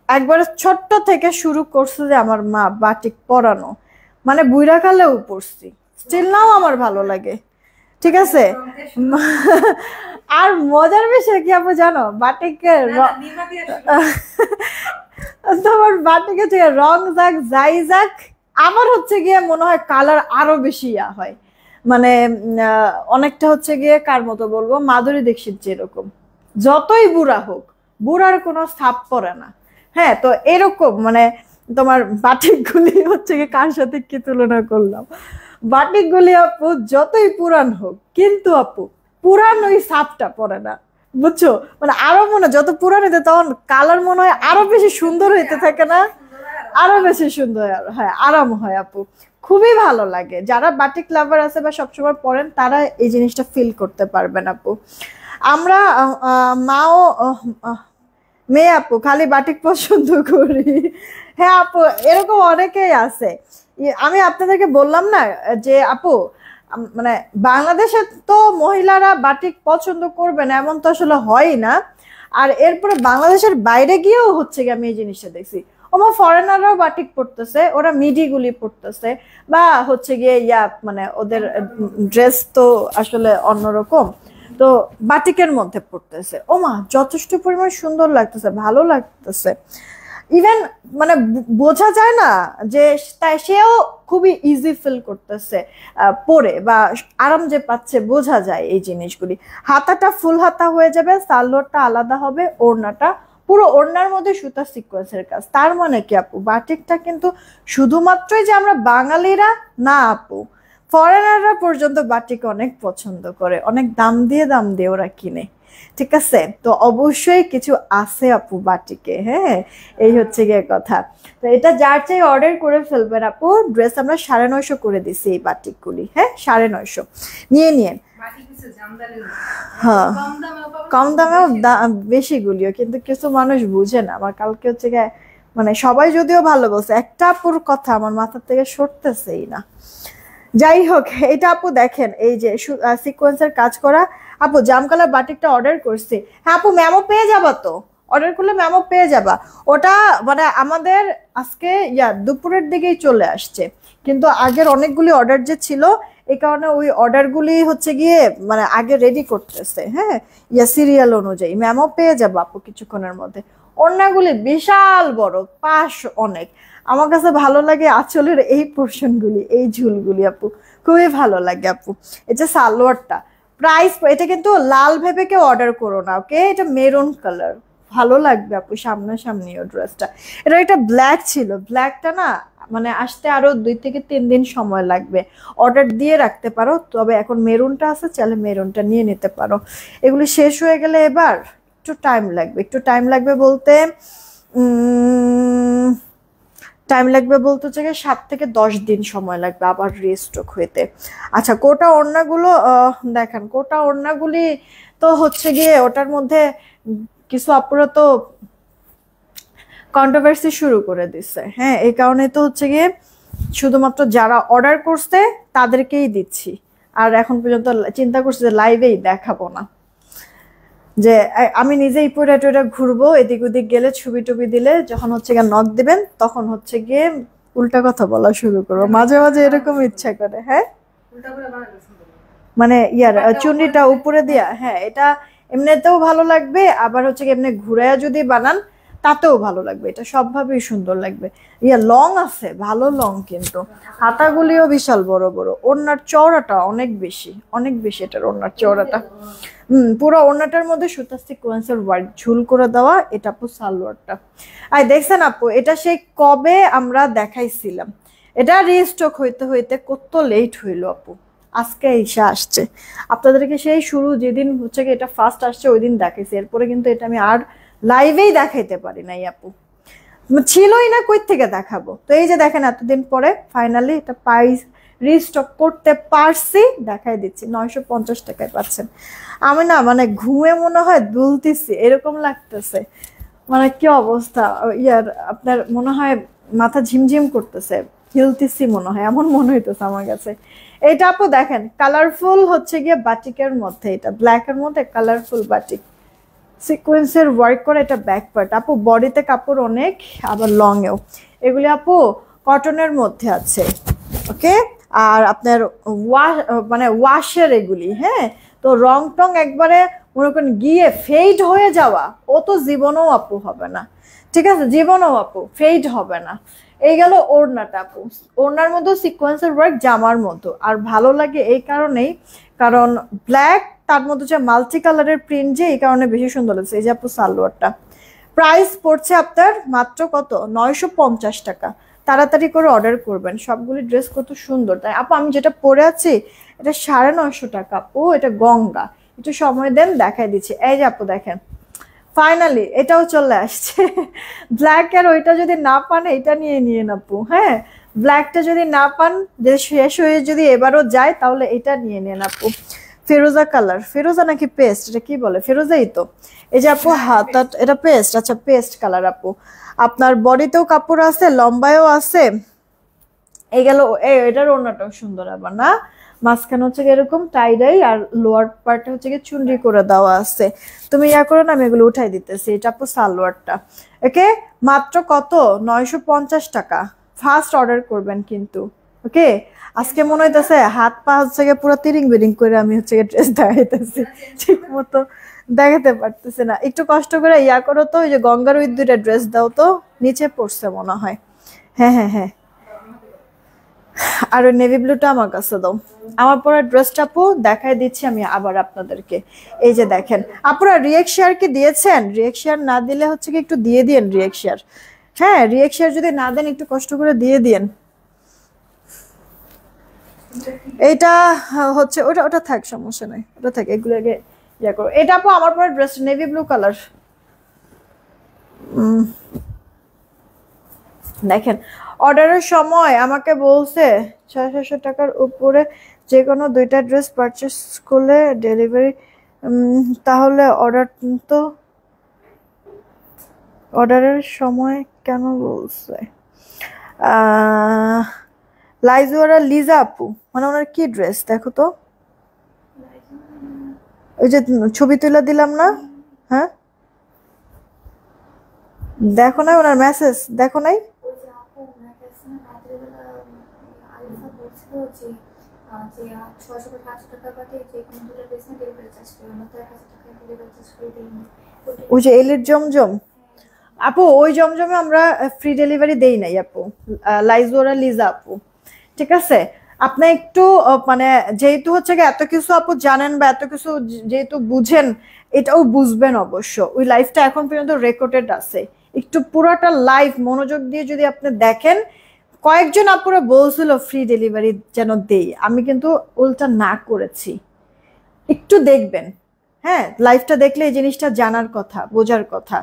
একবার ছোট্ট থেকে শুরু করছে যে আমার মা বাটিক পরানো, মানে বুইড়া কালেও পরছি, স্টিল নাও আমার ভালো লাগে। ঠিক আছে, আর মজার বিষয় কি আপু জানো, বাটিকের তোমার বাটিকে যে রং যাক যাই যাক, আমার হচ্ছে গিয়ে মনে হয় কালার আরো বেশি হয়, মানে অনেকটা হচ্ছে গিয়ে কার মতো বলবো, মাধুরী দীক্ষিত যেরকম, যতই বুড়া হোক, বুড়ার কোনো ছাপ পড়ে না। হ্যাঁ, তো এরকম মানে তোমার বাটিকগুলি হচ্ছে গিয়ে কার সাথে কি তুলনা করলাম, বাটিকগুলি আপু যতই পুরান হোক, কিন্তু আপু পুরান ওই ছাপটা পড়ে না, বুঝছো, মানে আরো মনে যত পুরান হইতে তখন কালার মনে হয় আরো বেশি সুন্দর হইতে থাকে না, আরো বেশি সুন্দর হয়, আরাম হয় আপু, খুবই ভালো লাগে। যারা বাটিক লাভার আছে বা সবসময় পরেন, তারা এই জিনিসটা ফিল করতে পারবেন আপু। আমরা মাও মেয়ে আপু খালি বাটিক পছন্দ করি। হ্যাঁ আপু, এরকম অনেকেই আছে। আমি আপনাদেরকে বললাম না যে আপু, মানে বাংলাদেশে তো মহিলারা বাটিক পছন্দ করবে না এমন তো আসলে হয় না। আর এরপরে বাংলাদেশের বাইরে গিয়েও হচ্ছে গিয়ে আমি এই জিনিসটা দেখছি, আমার ফরেনাররাও বাটিক পরতেছে, ওরা মিডিগুলি পরতেছে, বা হচ্ছে গিয়ে মানে ওদের ড্রেস তো আসলে অন্যরকম, তো বাটিকের মধ্যে পড়তেছে, ওমা যথেষ্ট পরিমাণ সুন্দর লাগতেছে, ভালো লাগতেছে। ইভেন মানে বোঝা যায় না যে তাই সেও খুবই ইজি ফিল করতেছে পরে, বা আরাম যে পাচ্ছে বোঝা যায় এই জিনিসগুলি। হাতাটা ফুল হাতা হয়ে যাবে, সালোয়ারটা আলাদা হবে, ওড়নাটা পুরো ওড়নার মধ্যে সুতা সিকোয়েন্সের কাজ। তার মানে কি আপু, বাটিকটা কিন্তু শুধুমাত্রই যে আমরা বাঙালিরা না আপু, ফরেনাররা পর্যন্ত বাটিক অনেক পছন্দ করে, অনেক দাম দিয়ে ওরা কিনে। ঠিক আছে, তো অবশ্যই কিছু আছে আপু বাটিকে। হ্যাঁ, এই হচ্ছে গিয়ে কথা। তো এটা যার চাই অর্ডার করে ফেলবেন আপু। ড্রেস আমরা 950 করে দিছি এই বাটিকগুলি। হ্যাঁ, 950 নিয়ে হ্যাঁ, কম দামেও বেশিগুলিও, কিন্তু কিছু মানুষ বুঝে না। আমার কালকে হচ্ছে গিয়ে মানে সবাই যদিও ভালো বলছে, একটা আপুর কথা আমার মাথার থেকে সরতেছেই না। যাই হোক, এটা আপু দেখেন, এই যে সিকোয়েন্সের কাজ করা আপু, জাম কালার বাটিকটা অর্ডার করছি। হ্যাঁ আপু, ম্যামও পেয়ে যাবা, তো অর্ডার করলে ম্যামও পেয়ে যাবা। ওটা মানে আমাদের আজকে দুপুরের দিকেই চলে আসছে, কিন্তু আগের অনেকগুলি অর্ডার যে ছিল এই কারণে ওই অর্ডারগুলি হচ্ছে গিয়ে মানে আগে রেডি করতেছে। হ্যাঁ, সিরিয়াল অনুযায়ী ম্যামও পেয়ে যাবো আপু কিছুক্ষণের মধ্যে। ওড়নাগুলি বিশাল বড়, পাশ অনেক। আমার কাছে ভালো লাগে আঁচলের এই পোর্শনগুলি, এই ঝুলগুলি আপু খুবই ভালো লাগে আপু। এই যে সালোয়ারটা প্রাইস, এটা কিন্তু লাল ভেবে কেউ অর্ডার করো না, ওকে? এটা মেরুন কালার, ভালো লাগবে আপু সামনাসামনি ও ড্রেসটা। এটা একটা ব্ল্যাক ছিল, ব্ল্যাকটা না মানে আসতে আরো 2 থেকে 3 দিন সময় লাগবে, অর্ডার দিয়ে রাখতে পারো। তবে এখন মেরুনটা আছে, চাইলে মেরুনটা নিয়ে নিতে পারো। এগুলি শেষ হয়ে গেলে এবার একটু টাইম লাগবে, একটু টাইম লাগবে বলতে হচ্ছে 7 থেকে 10 দিন সময় লাগবে আবার রিস্টক হইতে। আচ্ছা, কোটা ওড়নাগুলো দেখেন, কোটা ওড়নাগুলি তো হচ্ছে গিয়ে ওটার মধ্যে কিছু আপুরা তো কন্ট্রোভার্সি শুরু করে দিচ্ছে। হ্যাঁ, এই কারণে তো হচ্ছে গিয়ে শুধুমাত্র যারা অর্ডার করছে তাদেরকেই দিচ্ছি। আর এখন পর্যন্ত চিন্তা করছি যে লাইভেই দেখাবো না, যে আমি নিজেই পরে টরে ঘুরবো, এদিক ওদিক গেলে ছবি টবি দিলে যখন হচ্ছে গিয়ে নক দিবেন তখন হচ্ছে গিয়ে উল্টা কথা বলা শুরু করবো। মাঝে মাঝে এরকম ইচ্ছা করে। হ্যাঁ, মানে চুন্নিটা উপরে দিয়া, হ্যাঁ এটা এমনিতেও ভালো লাগবে, আবার হচ্ছে কি এমনি ঘুরায়া যদি বানান তাতেও ভালো লাগবে, এটা সবভাবেই সুন্দর লাগবে। লং আছে, ভালো লং, কিন্তু হাতাগুলিও বিশাল বড় বড়। ওড়নার চওড়াটা অনেক বেশি, অনেক বেশি এটার ওড়নার চওড়াটা। পুরো ওড়নাটার মধ্যে সুতার সিকোয়েন্সের ওয়ার্ক ঝুল করে দেওয়া। এটা আপু সালোয়ারটা। আর দেখছেন আপু, এটা সেই কবে আমরা দেখাইছিলাম, এটা রিস্টক হইতে হইতে কত লেট হইলো আপু, আজকে এসে আসছে। আপনাদেরকে সেই শুরু যেদিন হচ্ছে কি এটা ফার্স্ট আসছে ওই দিন দেখাইছি, এরপরে কিন্তু এটা আমি আর লাইভেই দেখাইতে পারি নাই আপু, ছিলই না, কই থেকে দেখাবো। তো এই যে দেখেন এতদিন পরে ফাইনালি এটা রিস্টক করতে পারছি, দেখাই দিচ্ছি। 950 টাকায় পাচ্ছেন। আমি না মানে ঘুমে মনে হয় দুলতেছি এরকম লাগতেছে, মানে কি অবস্থা আপনার মনে হয় মাথা ঝিমঝিম করতেছে, হিলতেছি মনে হয়, এমন মনে হইতেছে আমার কাছে। এটা আপু দেখেন কালারফুল হচ্ছে গিয়ে বাটিকের মধ্যে, এটা ব্ল্যাকের মধ্যে কালারফুল বাটিক সিকোয়েন্সের ওয়ার্ক করে। এটা ব্যাক পার্ট আপু, বডিতে কাপড় অনেক, আবার লং এও। এগুলি আপু কটনের মধ্যে আছে, ওকে? আর আপনার মানে ওয়াশের এগুলি। হ্যাঁ, তো রং টং একবারে মনে করেন গিয়ে ফেড হয়ে যাওয়া ও তো জীবনেও আপু হবে না, ঠিক আছে? জীবনেও আপু ফেড হবে না। এই গেল ওড়নাটা আপু, ওড়নার মধ্যে সিকোয়েন্সের ওয়ার্ক জামার মতো। আর ভালো লাগে এই কারণেই, কারণ ব্ল্যাক তার মধ্যে যে মাল্টি কালারের প্রিন্ট, যে এই কারণে বেশি সুন্দর লাগছে। এই যে আপু সালোয়ারটা প্রাইস পড়ছে আপনার মাত্র কত, 950 টাকা। তাড়াতাড়ি করে অর্ডার করবেন, সবগুলি ড্রেস কত সুন্দর। তাই আপু আমি যেটা পরে আছি এটা 950 টাকা। ও এটা গঙ্গা, একটু সময় দেন দেখাই দিচ্ছি। এই যে আপু দেখেন ফাইনালি এটাও চলে আসছে। ব্ল্যাক আর ওইটা যদি না পান এটা নিয়ে নিয়ে আপু। হ্যাঁ, ব্ল্যাকটা যদি না পান, যে শেষ হয়ে যদি এবারও যায়, তাহলে এটা নিয়ে নেন আপু। ফিরোজা কালার, ফিরোজা নাকি পেস্ট, এটা কি বলে, ফিরোজাই তো। এই যে আপু হাত, এটা পেস্ট, আচ্ছা পেস্ট কালার আপু। আপনার বডিতেও কাপড় আছে, লম্বায়ও আছে। এই গেল এটার ওড়নাটাও সুন্দর আবার না, মাঝখানে হচ্ছে এরকম টাইডাই, আর লোয়ার পার্টে হচ্ছে গিয়ে চুনরি করে দেওয়া আছে। তুমি করো না, আমি এগুলো উঠাই দিতেছি। এটা আপু সালোয়ারটা, ওকে? মাত্র কত, 950 টাকা। ফার্স্ট অর্ডার করবেন কিন্তু, ওকে? আজকে মনে হইতেছে হাত পা হচ্ছে গিয়ে পুরো তিরিং বিরিং করে আমি হচ্ছে ড্রেস দেখাইতেছি, ঠিক মতো দেখাতে পারতেছি না। একটু কষ্ট করে করো তো, ওই যে গঙ্গার ওই 2টা ড্রেস দাও তো, নিচে পড়ছে মনে হয়। হ্যাঁ হ্যাঁ হ্যাঁ, আর ওই নেভি ব্লুটা আমার কাছে দাও। আমার পরে ড্রেসটা আপু দেখাই দিচ্ছি আমি আবার আপনাদেরকে। এই যে দেখেন, আপনারা রিয়েক্ট শেয়ার কি দিয়েছেন? রিয়েক্ট শেয়ার না দিলে হচ্ছে কি একটু দিয়ে দিয়েন রিয়েক্ট শেয়ার। হ্যাঁ, রিয়েক্ট শেয়ার যদি না দেন একটু কষ্ট করে দিয়ে দিয়েন। এইটা হচ্ছে ওটা, ওটা থাক, সমস্যা নাই, ওটা থাক, এগুলো আগে করো। এটা আপু আমার পরে ড্রেস নেভি ব্লু কালার। দেখেন অর্ডারের সময় আমাকে বলছে 600 টাকার উপরে যে কোনো 2টা ড্রেস পারচেস করলে ডেলিভারি। তাহলে তো অর্ডারের সময় কেন বলছে? লাইজুয়ারা লিজা আপু, মানে ওনার কি ড্রেস দেখো তো, ওই যে ছবি তুলে দিলাম না? হ্যাঁ, দেখো নাই ওনার মেসেজ, দেখো নাই? যে 600 থেকে 800 টাকা বাদে যে কোনো দুটো ড্রেস নিয়ে ডেলিভারি চার্জ ফ্রি, আমরা তো 1000 টাকা ডেলিভারি চার্জ ফ্রি দিই না। ওই যে এলিট জমজম আপু, ওই জমজমে আমরা ফ্রি ডেলিভারি দেই নাই আপু, লাইজোরা লিজা আপু, ঠিক আছে। আপনি একটু মানে যেহেতু হচ্ছে গিয়ে এত কিছু আপু জানেন বা এত কিছু যেহেতু বুঝেন, এটাও বুঝবেন অবশ্য। ওই লাইভটা এখন পর্যন্ত রেকর্ডেড আছে, একটু পুরোটা লাইভ মনোযোগ দিয়ে যদি আপনি দেখেন, কয়েকজন আপুরা বলছিল ফ্রি ডেলিভারি যেন দেই, আমি কিন্তু উল্টা না করেছি। একটু দেখবেন, হ্যাঁ, লাইভটা দেখলে এই জিনিসটা জানার কথা, বোঝার কথা।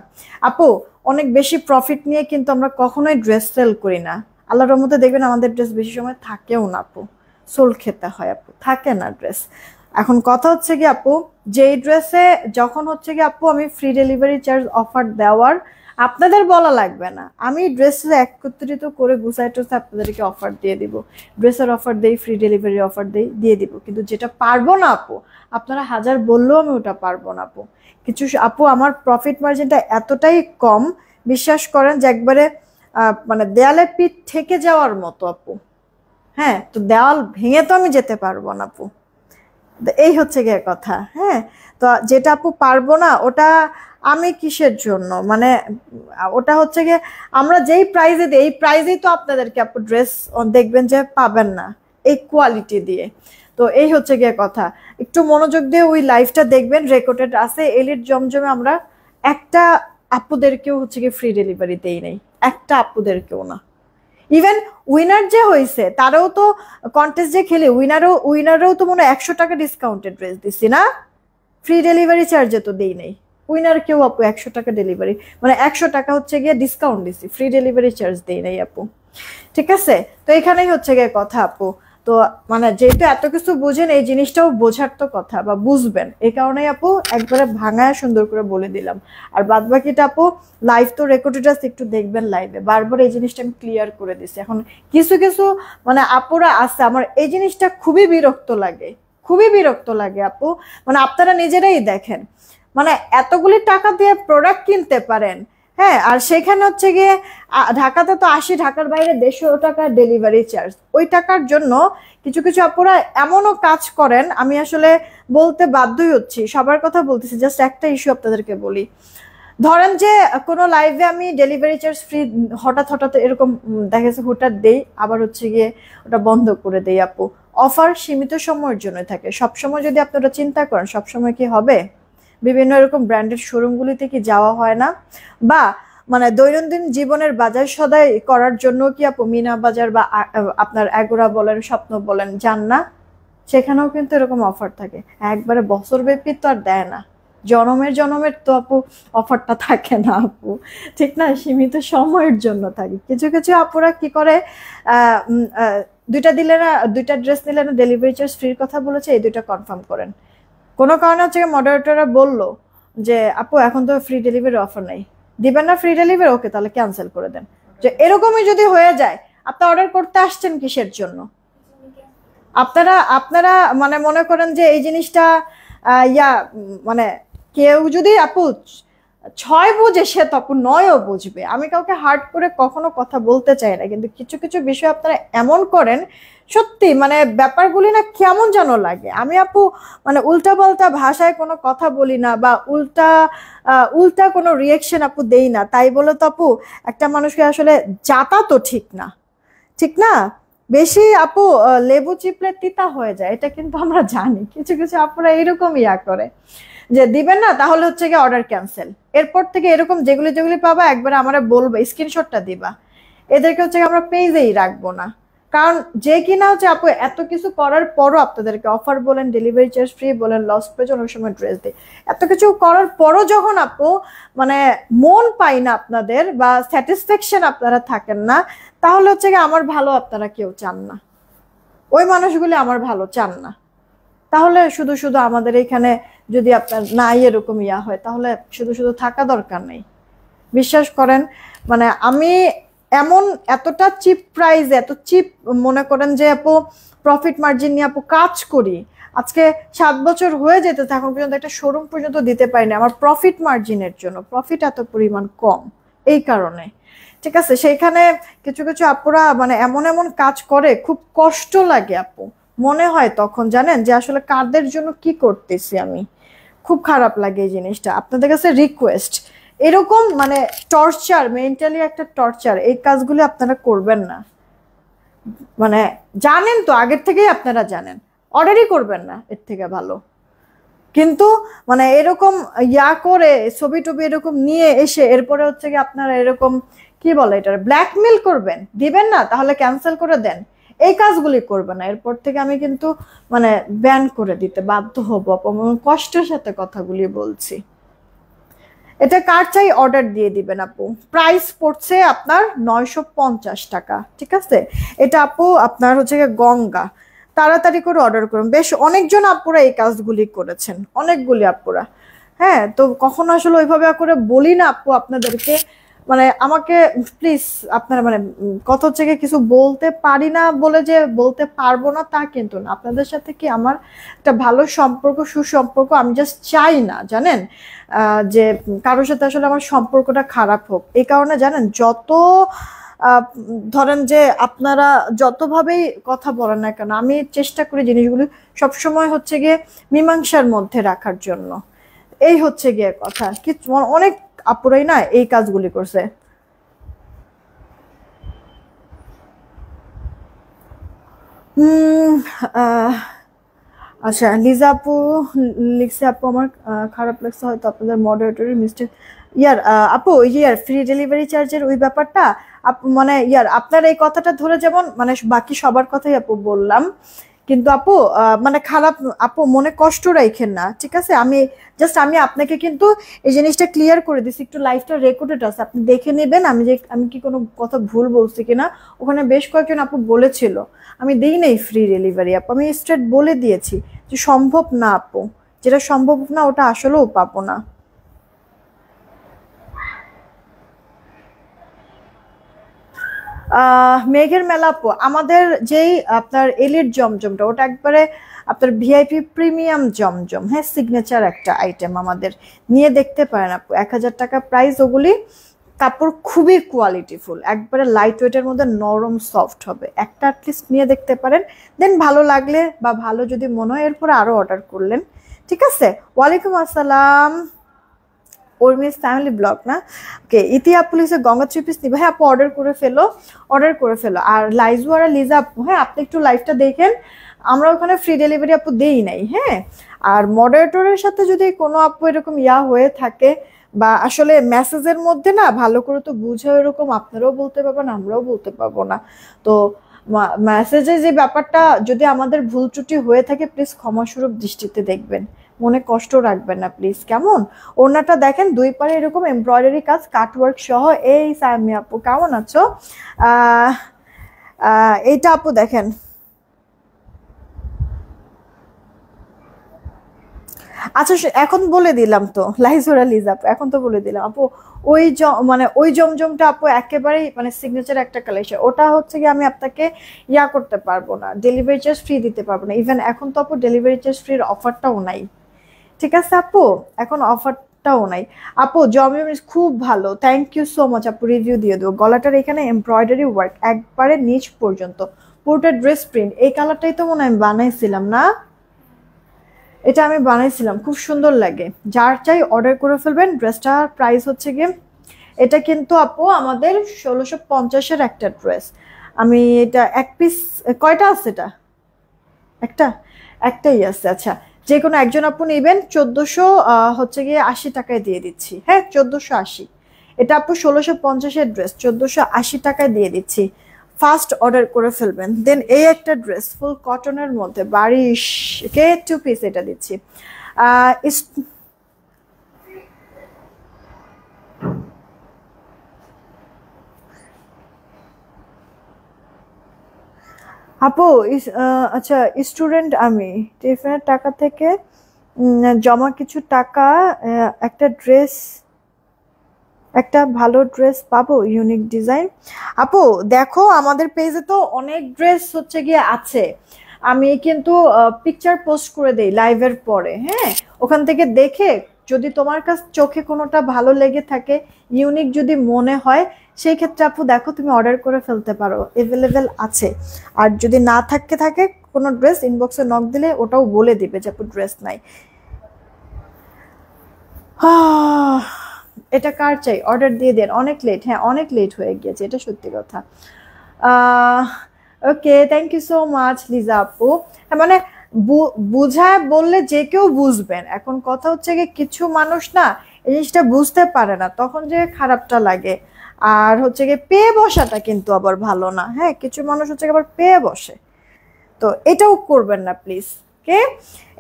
আপু, অনেক বেশি প্রফিট নিয়ে কিন্তু আমরা কখনোই ড্রেস সেল করি না। আল্লাহর রহমতে দেখবেন আমাদের ড্রেস বেশি সময় থাকেও না আপু, সোল খেতে হয় আপু, থাকে না ড্রেস। এখন কথা হচ্ছে কি আপু, যেই ড্রেসে যখন হচ্ছে কি আপু আমি ফ্রি ডেলিভারি চার্জ অফার দেওয়ার, আপনাদের বলা লাগবে না, আমি ড্রেস একত্রিত করে গুছাই টুসে আপনাদেরকে অফার দিয়ে দিব। ড্রেসের অফার দেই, ফ্রি ডেলিভারি অফার দেই, দিয়ে দিব। কিন্তু যেটা পারবো না আপু, আপনারা হাজার বললেও আমি ওটা পারবো না আপু। কিছু আপু আমার প্রফিট মার্জিনটা এতটাই কম, বিশ্বাস করেন যে একবারে মানে দেয়ালে পিঠ ঠেকে যাওয়ার মতো আপু। হ্যাঁ, তো দেওয়াল ভেঙে তো আমি যেতে পারবো না আপু, এই হচ্ছে গিয়ে কথা। হ্যাঁ, তো যেটা আপু পারবো না ওটা আমি কিসের জন্য, মানে ওটা হচ্ছে গিয়ে আমরা যেই প্রাইজে দিই এই প্রাইজেই তো আপনাদেরকে আপু ড্রেস দেখবেন যে পাবেন না এই কোয়ালিটি দিয়ে। তো এই হচ্ছে গিয়ে কথা, একটু মনোযোগ দিয়ে ওই লাইভটা দেখবেন, রেকর্ডেড আছে। এলিট জমজমে আমরা একটা আপুদেরকেও হচ্ছে গিয়ে ফ্রি ডেলিভারি দেই নাই, একটা আপুদেরকেও না। ইভেন উইনার যে হয়েছে তারাও তো কন্টেস্ট যে খেলে উইনারও তো মনে হয় 100 টাকা ডিসকাউন্টেড ড্রেস দিছি না, ফ্রি ডেলিভারি চার্জে তো দেই নাই। উইনার কেউ আপু 100 টাকা ডেলিভারি, মানে 100 টাকা হচ্ছে গিয়ে ডিসকাউন্ট দিছি, ফ্রি ডেলিভারি চার্জ দেই নাই আপু, ঠিক আছে। তো এখানেই হচ্ছে গিয়ে কথা আপু। তো মানে যেহেতু এত কিছু বুঝেন, এই জিনিসটাও বোঝার তো কথা বা বুঝবেন, এই কারণেই আপু একবারে ভাঙায় সুন্দর করে বলে দিলাম। আর বাদ বাকিটা আপু লাইভ তো রেকর্ডেড আছে, একটু দেখবেন লাইভে, বারবার এই জিনিসটা আমি ক্লিয়ার করে দিছি। এখন কিছু কিছু মানে আপুরা আছে, আমার এই জিনিসটা খুবই বিরক্ত লাগে, খুবই বিরক্ত লাগে আপু। মানে আপনারা নিজেরাই দেখেন, মানে এতগুলি টাকা দিয়ে প্রোডাক্ট কিনতে পারেন, হ্যাঁ, আর সেখানে হচ্ছে গিয়ে ঢাকাতে তো 80, ঢাকার বাইরে 150 টাকা ডেলিভারি চার্জ। ওই টাকার জন্য কিছু কিছু আপুরা এমনও কাজ করেন, আমি আসলে বলতে বাধ্যই হচ্ছি, সবার কথা বলতেছি, জাস্ট একটা ইস্যু আপনাদেরকে বলি। ধরেন যে কোনো লাইভে আমি ডেলিভারি চার্জ ফ্রি হঠাৎ হঠাৎ এরকম দেখা যাচ্ছে হুটার দেই, আবার হচ্ছে গিয়ে ওটা বন্ধ করে দেই আপু। অফার সীমিত সময়ের জন্য থাকে, সবসময় যদি আপনারা চিন্তা করেন সবসময় কি হবে? বিভিন্ন এরকম ব্র্যান্ডেড শোরুমগুলিতে কি যাওয়া হয় না? বা মানে দৈনন্দিন জীবনের বাজার সদাই করার জন্য কি আপু মিনা বাজার বা আপনার এগোরা বলেন, স্বপ্ন বলেন, যান না? সেখানেও কিন্তু এরকম অফার থাকে, একবারে বছর ব্যাপী তো আর দেয় না, জনমের জনমের তো আপু অফারটা থাকে না আপু, ঠিক না, সীমিত সময়ের জন্য থাকে। কিছু কিছু আপুরা কি করে, দুইটা দিলে না, দুইটা ড্রেস নিলে না ডেলিভারি চার্জ ফ্রির কথা বলেছে, এই দুইটা কনফার্ম করেন। কোনো কারণে হচ্ছে মডারেটররা বললো যে আপু এখন তো ফ্রি ডেলিভারি অফার নাই, দিবেন না ফ্রি ডেলিভারি, ওকে তাহলে ক্যান্সেল করে দেন। যে এরকমই যদি হয়ে যায়, আপনি অর্ডার করতে আসছেন কিসের জন্য? আপনারা আপনারা মানে মনে করেন যে এই জিনিসটা মানে কেউ যদি আপু 6 বুঝে সে তো আপু 9ও বুঝবে। আমি কাউকে হার্ড করে কখনো কথা বলতে চাই না, কিন্তু কিছু কিছু বিষয় আপনারা এমন করেন, সত্যি মানে ব্যাপারগুলি না কেমন যেন লাগে। আমি আপু মানে উল্টা পাল্টা ভাষায় কোনো কথা বলি না, বা উল্টা উল্টা কোনো রিয়েকশন আপু দেই না, তাই বলে তো আপু একটা মানুষকে আসলে যাতা তো ঠিক না, ঠিক না? বেশি আপু লেবু চিপলে তিতা হয়ে যায়, এটা কিন্তু আমরা জানি। কিছু কিছু আপুরা এরকম করে যে দিবেন না, তাহলে হচ্ছে গিয়ে অর্ডার ক্যান্সেল। এরপর থেকে এরকম যেগুলি যেগুলি পাবা একবার আমরা বলবো, স্ক্রিনশটটা দিবা, এদেরকে হচ্ছে আমরা পেজেই রাখবো না। কারণ যে কিনা হচ্ছে আপু এত কিছু করার পরও আপনাদেরকে অফার বলেন, ডেলিভারি চার্জ ফ্রি বলেন, লস পেজ, অনেক সময় ড্রেস দেয়, এত কিছু করার পরও যখন আপু মানে মন পাই না আপনাদের, বা স্যাটিসফ্যাকশন আপনারা থাকেন না, তাহলে হচ্ছে কি আমার ভালো আপনারা কেউ চান না, ওই মানুষগুলি আমার ভালো চান না। তাহলে শুধু শুধু আমাদের এখানে যদি আপনার নাই এরকম হয়, তাহলে শুধু শুধু থাকা দরকার নেই। বিশ্বাস করেন, মানে আমি এমন এতটা চিপ প্রাইস, এত চিপ মনে করেন যে আপু প্রফিট মার্জিন নিয়ে আপু কাজ করি, আজকে 7 বছর হয়ে যেতে এখন পর্যন্ত একটা শোরুম পর্যন্ত দিতে পারিনি আমার প্রফিট মার্জিনের জন্য, প্রফিট এত পরিমাণ কম এই কারণে, ঠিক আছে। সেইখানে কিছু কিছু আপুরা মানে এমন এমন কাজ করে, খুব কষ্ট লাগে আপু, মনে হয় তখন জানেন যে আসলে কাদের জন্য কি করতেছি আমি। খুব খারাপ লাগে এই জিনিসটা। আপনাদের কাছে রিকোয়েস্ট, এরকম মানে টর্চার, মেন্টালি একটা টর্চার, এই কাজগুলি আপনারা করবেন না। মানে জানেন তো, আগের থেকেই আপনারা জানেন, অর্ডারই করবেন না, এর থেকে ভালো। কিন্তু মানে এরকম ইয়া করে ছবি টবি এরকম নিয়ে এসে এরপরে হচ্ছে কি আপনারা এরকম কি বলে এটা ব্ল্যাকমেল করবেন, দিবেন না তাহলে ক্যান্সেল করে দেন, এই কাজগুলি করবে না। এরপর থেকে আমি কিন্তু মানে ব্যান করে দিতে বাধ্য হবো, কষ্টের সাথে কথাগুলি বলছি। এটা কার চাই অর্ডার দিয়ে দিবেন আপু। প্রাইস পড়ছে আপনার 950 টাকা, ঠিক আছে। এটা আপু আপনার হচ্ছে গঙ্গা, তাড়াতাড়ি করে অর্ডার করুন। বেশ অনেকজন আপুরা এই কাজগুলি করেছেন, অনেকগুলি আপুরা। হ্যাঁ, তো কখনো আসলে ওইভাবে করে বলি না আপু আপনাদেরকে, মানে আমাকে প্লিজ আপনারা মানে কথা হচ্ছে কিছু বলতে পারি না বলে যে বলতে পারবো না তা কিন্তু না। আপনাদের সাথে কি আমার একটা ভালো সম্পর্ক, সুসম্পর্ক, আমি জাস্ট চাই না জানেন যে কারোর সাথে আসলে আমার সম্পর্কটা খারাপ হোক। এই কারণে জানেন যত ধরেন যে আপনারা যতভাবেই কথা বলেন না কেন, আমি চেষ্টা করি জিনিসগুলো সবসময় হচ্ছে গিয়ে মীমাংসার মধ্যে রাখার জন্য। এই হচ্ছে গিয়ে কথা। কি অনেক আপুরাই না এই কাজগুলি করছে। আচ্ছা লিজা আপু লিখছে, আপু আমার খারাপ লাগছে হয়তো আপনাদের মডারেটরের মিস্টেক। ইয়ার আপু ওই যে ইয়ার ফ্রি ডেলিভারি চার্জের ওই ব্যাপারটা আপু মানে ইয়ার আপনার এই কথাটা ধরে যেমন মানে বাকি সবার কথাই আপু বললাম, কিন্তু আপু মানে খারাপ আপু মনে কষ্ট রাখেন না, ঠিক আছে। আমি জাস্ট আমি আপনাকে কিন্তু এই জিনিসটা ক্লিয়ার করে দিচ্ছি, একটু লাইভটা রেকর্ডেড আছে, আপনি দেখে নেবেন আমি যে আমি কি কোনো কথা ভুল বলছি কিনা। ওখানে বেশ কয়েকজন আপু বলেছিল আমি দেই নাই ফ্রি ডেলিভারি, আপু আমি স্ট্রেট বলে দিয়েছি যে সম্ভব না আপু, যেটা সম্ভব না ওটা আসলেও পাবো না। মেঘের মেলা আপু আমাদের যেই আপনার এলিট জমজমটা ওটা একবারে আপনার ভিআইপি প্রিমিয়াম জমজম, হ্যাঁ সিগনেচার একটা আইটেম, আমাদের নিয়ে দেখতে পারেন আপু। 1000 টাকা প্রাইস ওগুলি। কাপড় খুবই কোয়ালিটিফুল, একবারে লাইট ওয়েটের মধ্যে নরম সফট হবে, একটা অ্যাটলিস্ট নিয়ে দেখতে পারেন। দেন ভালো লাগলে বা ভালো যদি মনে হয় এরপরে আরো অর্ডার করলেন, ঠিক আছে। ওয়ালাইকুম আসসালাম, উর্মিস ফ্যামিলি ব্লগ না, ওকে। ইতিহাস পুলিশের গঙ্গা 3 পিস নিবে, হ্যাঁ আপু অর্ডার করে ফেলো, অর্ডার করে ফেলো। আর লাইজু আর লিজা আপু, হ্যাঁ আপনি একটু লাইভটা দেখেন, আমরা ওখানে ফ্রি ডেলিভারি আপু দেই নাই, হ্যাঁ। আর মডারেটরের সাথে যদি কোনো আপু এরকম ইয়া হয়ে থাকে বা আসলে মেসেজের মধ্যে না ভালো করে তো বুঝে এরকম আপনারাও বলতে পারবেন আমরাও বলতে পারবো না, তো মেসেজে যে ব্যাপারটা যদি আমাদের ভুল ত্রুটি হয়ে থাকে প্লিজ ক্ষমাস্বরূপ দৃষ্টিতে দেখবেন, মনে কষ্ট রাখবেন না প্লিজ, কেমন। ওড়নাটা দেখেন দুই পারে এরকম এমব্রয়ডারি কাজ কাটওয়ার্ক সহ। এই সায়মি আপু কেমন আছো? এইটা আপু দেখেন, আচ্ছা এখন বলে দিলাম তো লাইজোরা লিজা আপু, এখন তো বলে দিলাম আপু। ওই মানে ওই জমজমটা আপু একেবারেই মানে সিগনেচার একটা কালেকশন, ওটা হচ্ছে কি আমি আপনাকে ইয়া করতে পারবো না, ডেলিভারি চার্জ ফ্রি দিতে পারবো না। ইভেন এখন তো আপু ডেলিভারি চার্জ ফ্রির অফারটাও নাই, ঠিক আছে আপু, এখন অফারটাও নাই আপু। জমজম খুব ভালো, থ্যাংক ইউ সো মাচ আপু, রিভিউ দিয়ে দেবো। গলাটার এখানে এমব্রয়ডারি ওয়ার্ক একবারে নিচ পর্যন্ত, পুরোটা ড্রেস প্রিন্ট। এই কালারটাই তো মনে হয় আমি বানাইছিলাম না, এটা আমি বানাইছিলাম, খুব সুন্দর লাগে। যার চাই অর্ডার করে ফেলবেন। ড্রেসটার প্রাইস হচ্ছে গিয়ে এটা কিন্তু আপু আমাদের 1650-এর একটা ড্রেস। আমি এটা এক পিস, কয়টা আছে এটা? একটাই আছে। আচ্ছা যে কোনো একজন আপু নেবেন 1400 হচ্ছে গিয়ে 80 টাকায় দিয়ে দিচ্ছি, হ্যাঁ 1480। এটা আপু 1650-এর ড্রেস 1480 টাকায় দিয়ে দিচ্ছি, ফার্স্ট অর্ডার করে ফেলবেন। দেন এই একটা ড্রেস ফুল কটনের মধ্যে বারিশ কে 2 পিস এটা দিচ্ছি। আপু আচ্ছা স্টুডেন্ট আমি, টিফিনের টাকা থেকে জমা কিছু টাকা একটা ড্রেস, একটা ভালো ড্রেস পাবো ইউনিক ডিজাইন। আপু দেখো আমাদের পেজে তো অনেক ড্রেস হচ্ছে গিয়ে আছে, আমি কিন্তু পিকচার পোস্ট করে দেই লাইভের পরে, হ্যাঁ ওখান থেকে দেখে যদি তোমার কাছে চোখে কোনোটা ভালো লেগে থাকে, ইউনিক যদি মনে হয়, সেই ক্ষেত্রে আপু দেখো তুমি অর্ডার করে ফেলতে পারো, অ্যাভেলেবেল আছে। আর যদি না থাকে কোনো ড্রেস, ইনবক্সে নক দিলে ওটাও বলে দিবে যে আপু ড্রেস নাই। এটা কার চাই, অর্ডার দিয়ে দেন। অনেক লেট, হ্যাঁ অনেক লেট হয়ে গিয়েছে, এটা সত্যি কথা। Okay, thank you so much Liza আপু। মানে বুঝায় বললে যে কেউ বুঝবেন। এখন কথা হচ্ছে কি, কিছু মানুষ না এই জিনিসটা বুঝতে পারে না, তখন যে খারাপটা লাগে। আর হচ্ছে গিয়ে পেয়ে বসাটা কিন্তু আবার ভালো না। হ্যাঁ, কিছু মানুষ হচ্ছে আবার পেয়ে বসে, তো এটাও করবেন না প্লিজ। কে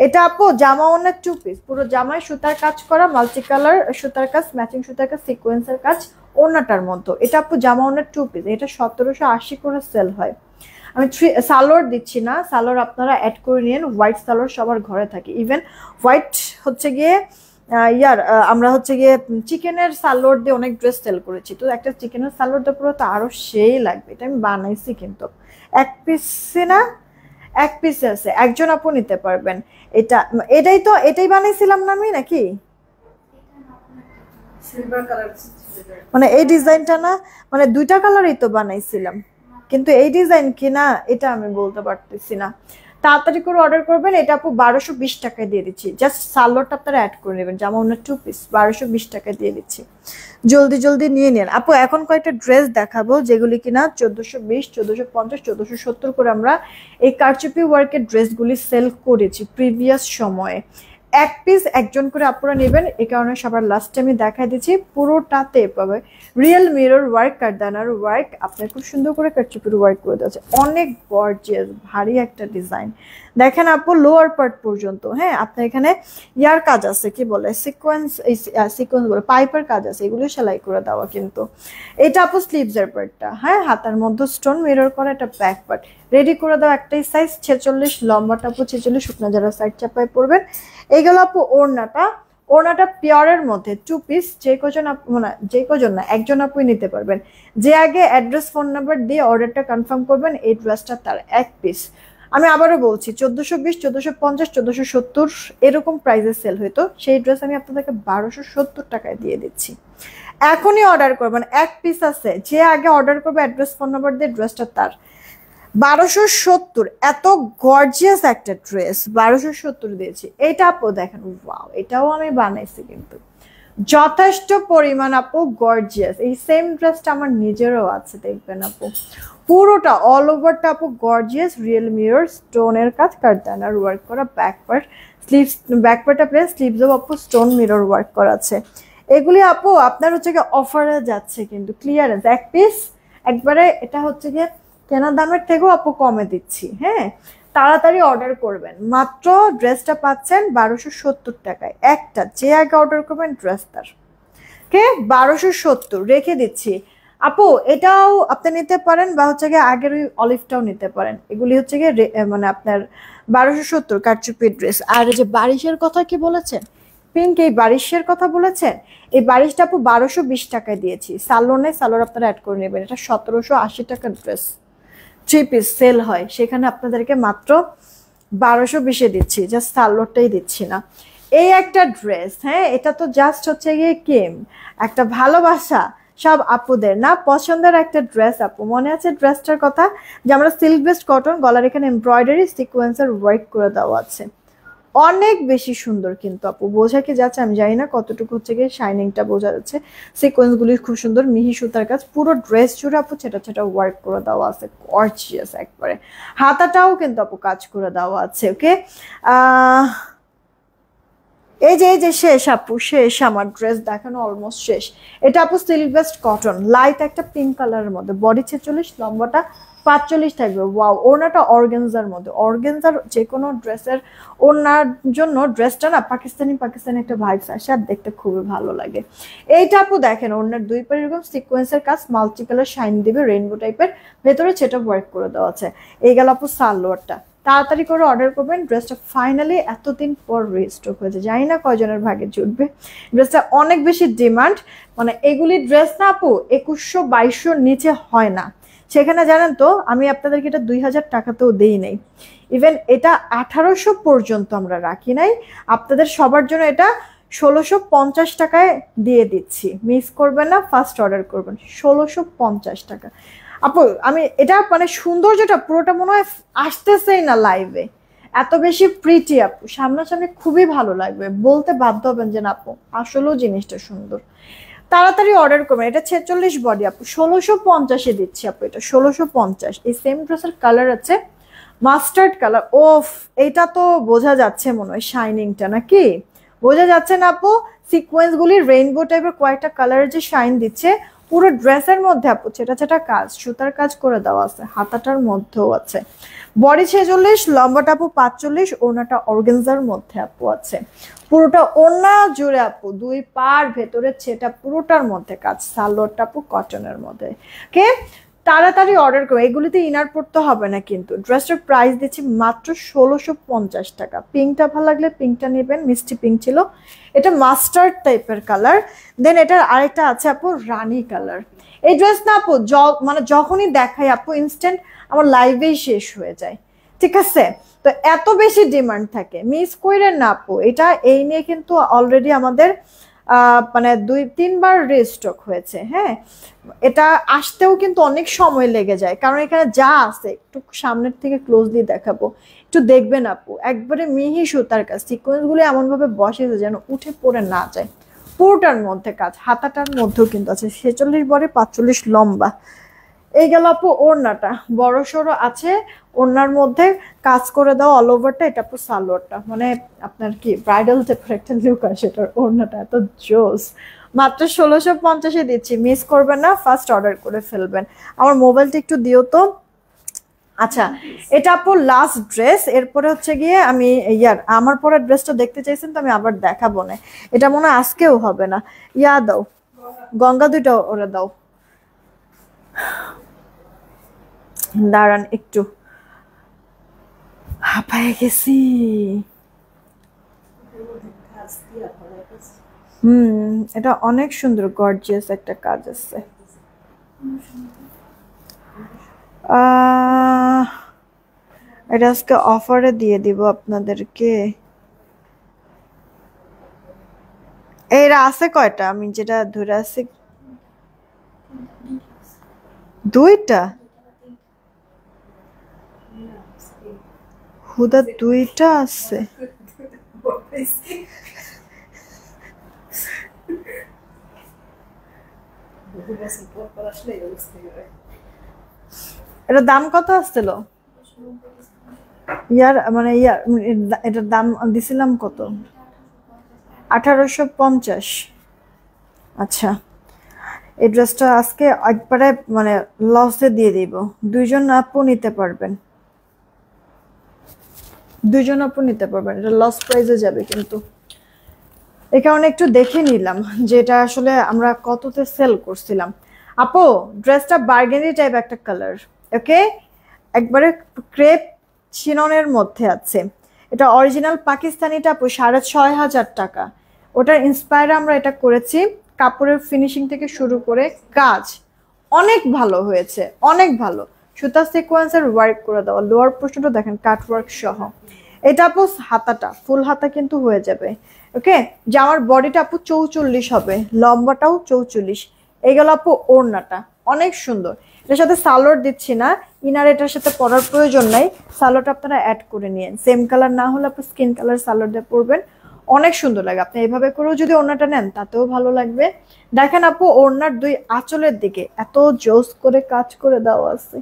এটা আপু, জামা ওনার 2 পিস, পুরো জামায় সুতার কাজ করা, মাল্টি কালার সুতার কাজ, ম্যাচিং সুতার কাজ, সিকোয়েন্সের কাজ ওনাটার মতো। এটা আপু জামা ওনার 2 পিস, এটা 1780 করে সেল হয়। আমি সালোয়ার দিচ্ছি না, সালোয়ার আপনারা অ্যাড করে নিন। হোয়াইট সালোয়ার সবার ঘরে থাকে, ইভেন হোয়াইট হচ্ছে গিয়ে আমরা হচ্ছে গিয়ে চিকেনের সালোয়ার দিয়ে অনেক ড্রেস সেল করেছি। তো একটা চিকেনের সালোয়ার দিয়ে পুরো তো আরো সেই লাগবে। এটা আমি বানাইছি কিন্তু এক পিসে না, এক পিস আছে, একজন আপু নিতে পারবেন। এটাই বানাইছিলাম না আমি নাকি, মানে এই ডিজাইনটা না, মানে 2টা কালারই তো বানাইছিলাম, কিন্তু এই ডিজাইন কি না এটা আমি বলতে পারতেছি না। তাড়াতাড়ি করে অর্ডার করবেন। এটা আপু 1220 টাকায় দিয়ে দিচ্ছি, জাস্ট সালোয়ারটা আপনারা অ্যাড করে নেবেন। জামা ওনার 2 পিস 1220 টাকায় দিয়ে দিচ্ছি, জলদি জলদি নিয়ে নেন আপু। এখন কয়েকটা ড্রেস দেখাবো যেগুলি কিনা 1420, 1450, 1470 করে আমরা এই কারচুপি ওয়ার্কের ড্রেসগুলি সেল করেছি প্রিভিয়াস সময়ে। এক পিস একজন করে আপনারা নেবেন, এই কারণে সবার লাস্টে আমি দেখাই দিচ্ছি। পুরোটাতে পাবে রিয়েল মিরর ওয়ার্ক, কারদানার ওয়ার্ক, আপনার খুব সুন্দর করে কারচুপির ওয়ার্ক করে দেওয়া আছে, অনেক গর্জিয়াস ভারী একটা ডিজাইন। দেখেন আপু লোয়ার পার্ট পর্যন্ত, হ্যাঁ আপনার এখানে ইয়ার কাজ আছে, কি বলে সিকোয়েন্স, এই সিকোয়েন্স বলে পাইপের কাজ আছে, এগুলো সেলাই করে দেওয়া। কিন্তু এটা আপু স্লিভসের পার্টটা, হ্যাঁ হাতার মধ্যে স্টোন মিরর করা, এটা ব্যাক পার্ট রেডি করে দেওয়া। একটাই সাইজ 46, লম্বাটা আপু 46, শুকনা যারা সাইড চাপায় পড়বেন। এইগুলো আপু ওড়নাটা পিওরের মধ্যে 2 পিস, যে কজন না একজন আপুই নিতে পারবেন। যে আগে অ্যাড্রেস ফোন নাম্বার দিয়ে অর্ডারটা কনফার্ম করবেন, এই ড্রেসটা তার এক পিস। আমি আবারও বলছি 1420, 1450, 1470 এরকম প্রাইসে সেল হইতো, সেই ড্রেস আমি আপনাদেরকে 1270 টাকায় দিয়ে দিচ্ছি। এখনই অর্ডার করবেন, এক পিস আছে, যে আগে অর্ডার করবে অ্যাড্রেস ফোন নাম্বার দিয়ে ড্রেসটা তার। 1270, এত গর্জিয়াস একটা ড্রেস 1270 দিয়েছি। এটা আপু দেখেন, ওয়াও, এটাও আমি বানাইছি কিন্তু যথেষ্ট পরিমাণ আপু গর্জিয়াস। এই সেম ড্রেসটা আমার নিজেরও আছে, দেখবেন আপু পুরোটা অল ওভারটা আপু গর্জিয়াস, রিয়েল মিরর স্টোনের কাজ, কারদানার ওয়ার্ক করা, ব্যাক পার্ট স্লিভস, ব্যাক পার্টটা প্লেন, স্লিভসও আপু স্টোন মিরর ওয়ার্ক করা আছে। এগুলি আপু আপনার হচ্ছে গিয়ে অফারে যাচ্ছে কিন্তু ক্লিয়ারেন্স, এক পিস একবারে, এটা হচ্ছে গিয়ে কেনা দামের থেকেও আপু কমে দিচ্ছি। হ্যাঁ, তাড়াতাড়ি অর্ডার করবেন, মাত্র ড্রেসটা পাচ্ছেন 1270 টাকায় একটা, যে আগে অর্ডার করবেন ড্রেস তার। কে 1270 রেখে দিচ্ছি আপু, এটাও আপনি নিতে পারেন, বা হচ্ছে গিয়ে আগের ওই অলিভটাও নিতে পারেন। এগুলি হচ্ছে গিয়ে মানে আপনার 1270 কারচুপি ড্রেস। আর এই যে বারিশের কথা কি বলেছেন, পিঙ্ক এই বারিশের কথা বলেছেন, এই বারিশটা আপু 1220 টাকায় দিয়েছি। সালোয়ার আপনারা অ্যাড করে নেবেন, এটা 1780 টাকার ড্রেস, 3 পিস সেল হয়, সেখানে আপনাদেরকে মাত্র 1220-এ দিচ্ছি, জাস্ট সালোয়ারটাই দিচ্ছি না। এই একটা ড্রেস, হ্যাঁ এটা তো জাস্ট হচ্ছে গিয়ে একটা ভালোবাসা সব আপুদের না পছন্দের একটা ড্রেস। আপু মনে আছে ড্রেসটার কথা, যে আমরা সিল্ক বেস্ট কটন, গলার এখানে এমব্রয়ডারি সিকোয়েন্সের ওয়ার্ক করে দেওয়া আছে, অনেক বেশি সুন্দর। কিন্তু আপু বোঝা কি যাচ্ছে আমি জানি না কতটুকু হচ্ছে গিয়ে শাইনিংটা বোঝা যাচ্ছে। সিকোয়েন্সগুলি খুব সুন্দর, মিহি সুতার কাজ, পুরো ড্রেস জুড়ে আপু ছেটা ওয়ার্ক করে দেওয়া আছে, গর্জিয়াস একবারে। হাতাটাও কিন্তু আপু কাজ করে দেওয়া আছে। ওকে, এই যে শেষ আপু, শেষ আমার ড্রেস দেখানো অলমোস্ট শেষ। এটা আপু সিল্ক বেস্ট কটন, লাইট একটা পিঙ্ক কালারের মধ্যে, বডি 46, লম্বাটা 45 থাকবে। ওয়াও, ওড়নাটা অর্গানজার মধ্যে, অর্গানজার যে কোনো ড্রেসের ওড়নার জন্য ড্রেসটা না পাকিস্তানি একটা ভাইবস আসে, আর দেখতে খুবই ভালো লাগে। এইটা আপু দেখেন, ওড়নার 2 পারে এরকম সিকোয়েন্সের কাজ, মাল্টি কালার শাইন দিবে, রেইনবো টাইপের, ভেতরে সেটা ওয়ার্ক করে দেওয়া আছে। এই গেল আপু সালোয়ারটা, তাড়াতাড়ি করে অর্ডার করবেন। ড্রেসটা ফাইনালি এতদিন পর রিস্টক হয়েছে, জানি না কয়জনের ভাগে জুটবে। ড্রেসটা অনেক বেশি ডিমান্ড, মানে এগুলি ড্রেস না আপু 2100-2200 নিচে হয় না। সেখানে জানেন তো আমি আপনাদেরকে এটা 2000 টাকাতেও দেই নাই, ইভেন এটা 1800 পর্যন্ত আমরা রাখি নাই। আপনাদের সবার জন্য এটা 1650 টাকায় দিয়ে দিচ্ছি, মিস করবেন না, ফার্স্ট অর্ডার করবেন। 1650 টাকা আপু। আমি এটা মানে সৌন্দর্যটা পুরোটা মনে হয় আসতেছেই না লাইভে, এত বেশি প্রিটি আপু, সামনাসামনি খুবই ভালো লাগবে, বলতে বাধ্য হবেন যে না আপু আসলেও জিনিসটা সুন্দর। তাড়াতাড়ি অর্ডার করবেন। এটা 46 বডি আপু, 1650-এ দিচ্ছি আপু, এটা 1650। এই সেম ড্রেসের কালার আছে মাস্টার্ড কালার। ওফ, এটা তো বোঝা যাচ্ছে মনে হয় শাইনিংটা, নাকি বোঝা যাচ্ছে না আপু? সিকোয়েন্স গুলি রেইনবো টাইপের কয়েকটা কালারের যে শাইন দিচ্ছে পুরো ড্রেসের মধ্যে আপু, ছেটা ছেটা কাজ, সুতার কাজ করে দেওয়া আছে, হাতাটার মধ্যেও আছে। বডি 46, লম্বাটা আপু 45, ওড়নাটা অর্গানজার মধ্যে আপু আছে। পুরোটা ওড়না জুড়ে আপু, দুই পার ভেতরে ছেটা পুরোটার মধ্যে কাজ, সালোয়ারটা আপু কটনের মধ্যে। ওকে, তাড়াতাড়ি অর্ডার করো, এগুলিতে ইনার পড়তে হবে না কিন্তু। ড্রেসটার প্রাইস দিচ্ছি মাত্র 1650 টাকা। পিঙ্কটা ভালো লাগলে পিঙ্কটা নেবেন, মিষ্টি পিঙ্ক ছিল, এটা মাস্টার্ড টাইপের কালার। দেন এটার আরেকটা আছে আপু রানী কালার। এই ড্রেস না আপু মানে যখনই দেখাই আপু ইনস্ট্যান্ট আমার লাইভেই শেষ হয়ে যায়, ঠিক আছে? তো এত বেশি ডিমান্ড থাকে, মিস কইরেন না আপু। এটা এই নিয়ে কিন্তু অলরেডি আমাদের মানে 2-3 বার রিস্টক হয়েছে। হ্যাঁ, এটা আসতেও কিন্তু অনেক সময় লেগে যায়, কারণ এখানে যা আছে একটু সামনের থেকে ক্লোজলি দেখাবো, একটু দেখবেন আপু, একবারে মিহি সুতার কাজ, সিকোয়েন্স গুলো এমন ভাবে বসেছে যেন উঠে পড়ে না যায়। পুরোটার মধ্যে কাজ, হাতাটার মধ্যেও কিন্তু আছে। 46 বডি, 45 লম্বা। এই গেল আপু ওড়নাটা, বড় সড়ো আছে, ওড়নার মধ্যে কাজ করে দাও অল ওভারটা। এটা আপু সালোয়ারটা, মানে আপনার কি ব্রাইডাল টাইপের একটা লুক আসে এটার, ওড়নাটা এত জোস। মাত্র 1650-এ দিচ্ছি, মিস করবেন না, ফার্স্ট অর্ডার করে ফেলবেন। আমার মোবাইলটা একটু দিও তো। আচ্ছা, এটা আপু লাস্ট ড্রেস, এরপরে হচ্ছে গিয়ে আমি আমার পরের ড্রেসটা দেখতে চাইছেন তো আমি আবার দেখাবো না, এটা মনে হয় আজকেও হবে না। দাও গঙ্গা, দুইটা ওরা দাও। দাঁড়ান একটু, হাঁপায়ে গেছি। এটা অনেক সুন্দর গর্জিয়াস একটা কাজ আছে। এটা আজকে অফারে দিয়ে দিব আপনাদেরকে। এরা আছে কয়টা, আমি যেটা ধরে আছি? দুইটা, হুদা দুইটা আছে। এটার দাম কত আসছিল? মানে এটার দাম দিছিলাম কত? 1850। আচ্ছা, এই ড্রেসটা আজকে একবারে মানে লসে দিয়ে দিব। দুইজন আপু নিতে পারবেন, এটা লস প্রাইসে যাবে কিন্তু। এই কারণে একটু দেখে নিলাম যে এটা আসলে আমরা কততে সেল করছিলাম। আপু ড্রেসটা বার্গেন্ডি টাইপ একটা কালার, ওকে, একবারে ক্রেপ চিননের মধ্যে আছে। এটা অরিজিনাল পাকিস্তানিটা আপু 6500 টাকা। ওটার ইন্সপায়ার আমরা এটা করেছি, কাপড়ের ফিনিশিং থেকে শুরু করে কাজ অনেক ভালো হয়েছে, অনেক ভালো। সুতা সিকোয়েন্সের ওয়ার্ক করে দেওয়া, লোয়ার পোর্শনটা দেখেন কাট ওয়ার্ক সহ। এটা আপু হাতাটা ফুল হাতা কিন্তু হয়ে যাবে, ওকে। জামার বডিটা আপু 44 হবে, লম্বাটাও 44। এই গেল আপু ওড়নাটা, অনেক সুন্দর। এটার সাথে সালোয়ার দিচ্ছি না, ইনার এটার সাথে পরার প্রয়োজন নাই, সালোয়ারটা আপনারা অ্যাড করে নিন। সেম কালার না হলে আপু স্কিন কালার সালোয়ার দিয়ে পরবেন, অনেক সুন্দর লাগে। আপনি এইভাবে করেও যদি ওড়নাটা নেন তাতেও ভালো লাগবে। দেখেন আপু ওড়নার দুই আঁচলের দিকে এত জোস করে কাজ করে দেওয়া আছে,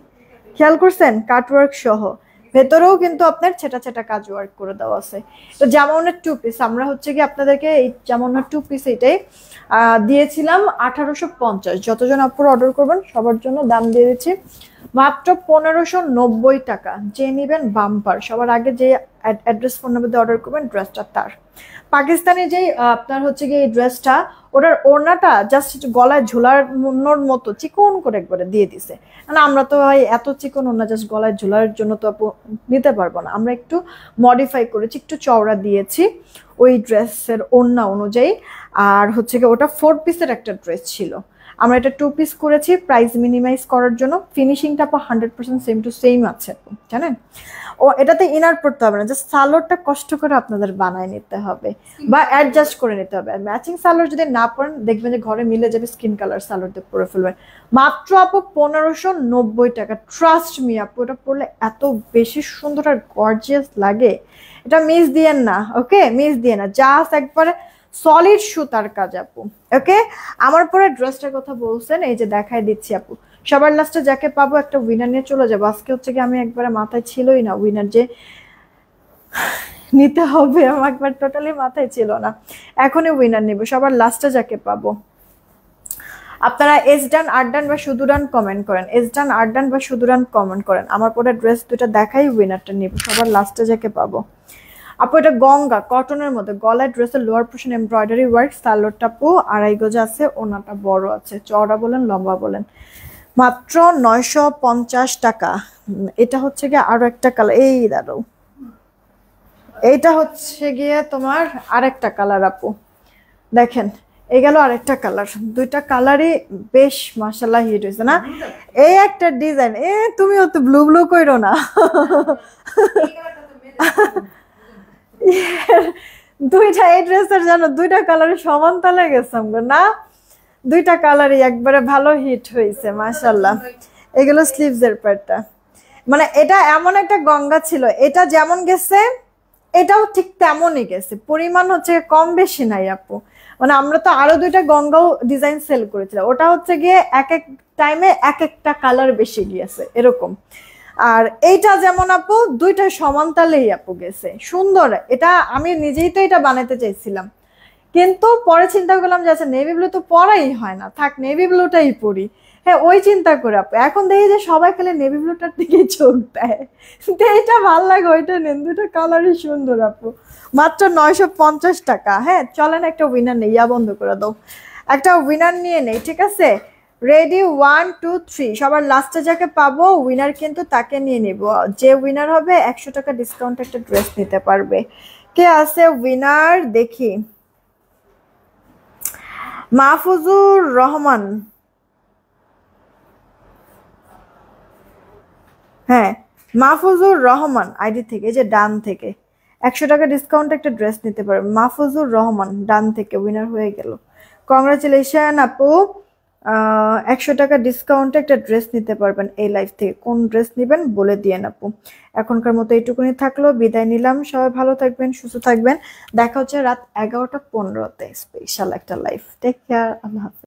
খেয়াল করছেন? কাটওয়ার্ক সহ, ভেতরেও কিন্তু আপনার ছেটা ছেটা কাজ ওয়ার্ক করে দেওয়া আছে। তো জামাউনের 2 পিস আমরা হচ্ছে কি আপনাদেরকে এই জামাউনের 2 পিস এটাই দিয়েছিলাম 1850। যতজন আপুর অর্ডার করবেন সবার জন্য দাম দিয়ে দিচ্ছি মাত্র 1590 টাকা। যে নিবেন বাম্পার, সবার আগে যে অ্যাড্রেস ফোন নাম্বার দিয়ে অর্ডার করবেন ড্রেসটা তার। পাকিস্তানি যে আপনার হচ্ছে গিয়ে এই ড্রেসটা, ওটার ওড়নাটা জাস্ট গলায় ঝোলানোর মতো চিকন করে একবারে দিয়ে দিছে। না আমরা তো ভাই এত চিকন ওড়না জাস্ট গলায় ঝোলার জন্য তো নিতে পারবো না, আমরা একটু মডিফাই করেছি, একটু চওড়া দিয়েছি ওই ড্রেসের ওড়না অনুযায়ী। আর হচ্ছে গিয়ে ওটা 4 পিসের একটা ড্রেস ছিল, আমরা এটা 2 পিস করেছি প্রাইস মিনিমাইজ করার জন্য। ফিনিশিংটা 100% সেম টু সেম আছে জানেন। ও এটাতে ইনার পড়তে হবে না, জাস্ট সালোয়ারটা কষ্ট করে আপনাদের বানায় নিতে হবে বা অ্যাডজাস্ট করে নিতে হবে। আর ম্যাচিং সালোয়ার যদি না পরেন দেখবেন যে ঘরে মিলে যাবে, স্কিন কালার সালোয়ার দিয়ে পরে ফেলবেন। মাত্র আপু 1590 টাকা। ট্রাস্ট মি আপু, এটা পরলে এত বেশি সুন্দর আর গর্জিয়াস লাগে, এটা মিস দিয়েন না। ওকে, মিস দিয়ে না, জাস্ট একবারে সলিড সুতার কাজ আপু। ওকে, আমার পরে ড্রেসটার কথা বলছেন, এই যে দেখাই দিচ্ছি আপু। সবার লাস্টে যাকে পাবো একটা উইনার নিয়ে চলে যাবো। আজকে হচ্ছে কি আমি একবারে মাথায় ছিলই না উইনার যে নিতে হবে, আমার একবার টোটালি মাথায় ছিল না, এখনই উইনার নেব। সবার লাস্টে যাকে পাবো আপনারা এস ডান, আর ডান বা শুধু ডান কমেন্ট করেন, এস ডান, আর ডান বা শুধু ডান কমেন্ট করেন। আমার পরে ড্রেস দুটা দেখাই উইনারটা নিব, সবার লাস্টে যাকে পাবো। আপু এটা গঙ্গা কটনের মধ্যে, গলায় ড্রেসের লোয়ার পোর্শন এমব্রয়ডারি ওয়ার্ক, সালোয়ারটা আপু 2.5 গজ আছে, ওনাটা বড় আছে, চওড়া বলেন লম্বা বলেন। মাত্র 950 টাকা। এটা হচ্ছে গিয়ে আরো একটা কালার, এই দাঁড়াও, এইটা হচ্ছে গিয়ে তোমার আরেকটা কালার আপু, দেখেন এই গেল আরেকটা কালার। দুইটা কালারই বেশ মাশাআল্লাহ হিট হয়েছে না? এই একটা ডিজাইন, তুমিও তো ব্লু ব্লু কইরো না। দুইটা এই ড্রেসের জানো দুইটা কালারে সমান তালে গেছে না, দুইটা কালারই একবারে ভালো হিট হয়েছে মাশাআল্লাহ। এগুলো স্লিভস এর পার্টটা, মানে এটা এমন একটা গঙ্গা ছিল, এটা যেমন গেছে এটাও ঠিক তেমনই গেছে, পরিমাণ হচ্ছে কম বেশি নাই আপু। মানে আমরা তো আরো দুইটা গঙ্গাও ডিজাইন সেল করেছিলাম, ওটা হচ্ছে গিয়ে এক এক টাইমে এক একটা কালার বেশি গিয়েছে এরকম। আর এইটা যেমন আপু দুইটা সমান তালেই আপু গেছে সুন্দর। এটা আমি নিজেই তো এটা বানাতে চাইছিলাম, কিন্তু পরে চিন্তা করলাম যে আচ্ছা নেভি ব্লু তো পরাই হয় না, থাক নেভি ব্লুটাই পরি। হ্যাঁ ওই চিন্তা করে আপু এখন দেখি যে সবাই খেলে নেভি ব্লুটার দিকে চোখ দেয়, এটা ভাল লাগে, ওইটা নেন, দুটো কালারই সুন্দর আপু। মাত্র 950 টাকা। হ্যাঁ চলেন একটা উইনার নেই, ইয়া বন্ধ করে দাও, একটা উইনার নিয়ে নেই, ঠিক আছে? রেডি, 1 2 3, সবার লাস্টে যাকে পাবো উইনার কিন্তু তাকে নিয়ে নিব। যে উইনার হবে 100 টাকা ডিসকাউন্ট একটা ড্রেস নিতে পারবে। কে আছে উইনার দেখি? মাহফুজুর রহমান, হ্যাঁ মাহফুজুর রহমান আইডি থেকে, যে ডান থেকে 100 টাকা ডিসকাউন্ট একটা ড্রেস নিতে পারবে। মাহফুজুর রহমান ডান থেকে উইনার হয়ে গেল, কংগ্রাচুলেশন আপু। 100 টাকা ডিসকাউন্টে একটা ড্রেস নিতে পারবেন এই লাইফ থেকে। কোন ড্রেস নেবেন বলে দিয়েন আপু। এখনকার মতো এইটুকুনি থাকলো, বিদায় নিলাম। সবাই ভালো থাকবেন, সুস্থ থাকবেন। দেখা হচ্ছে রাত 11টা 15-তে স্পেশাল একটা লাইফ। টেক কেয়ার, আল্লাহ হাফেজ।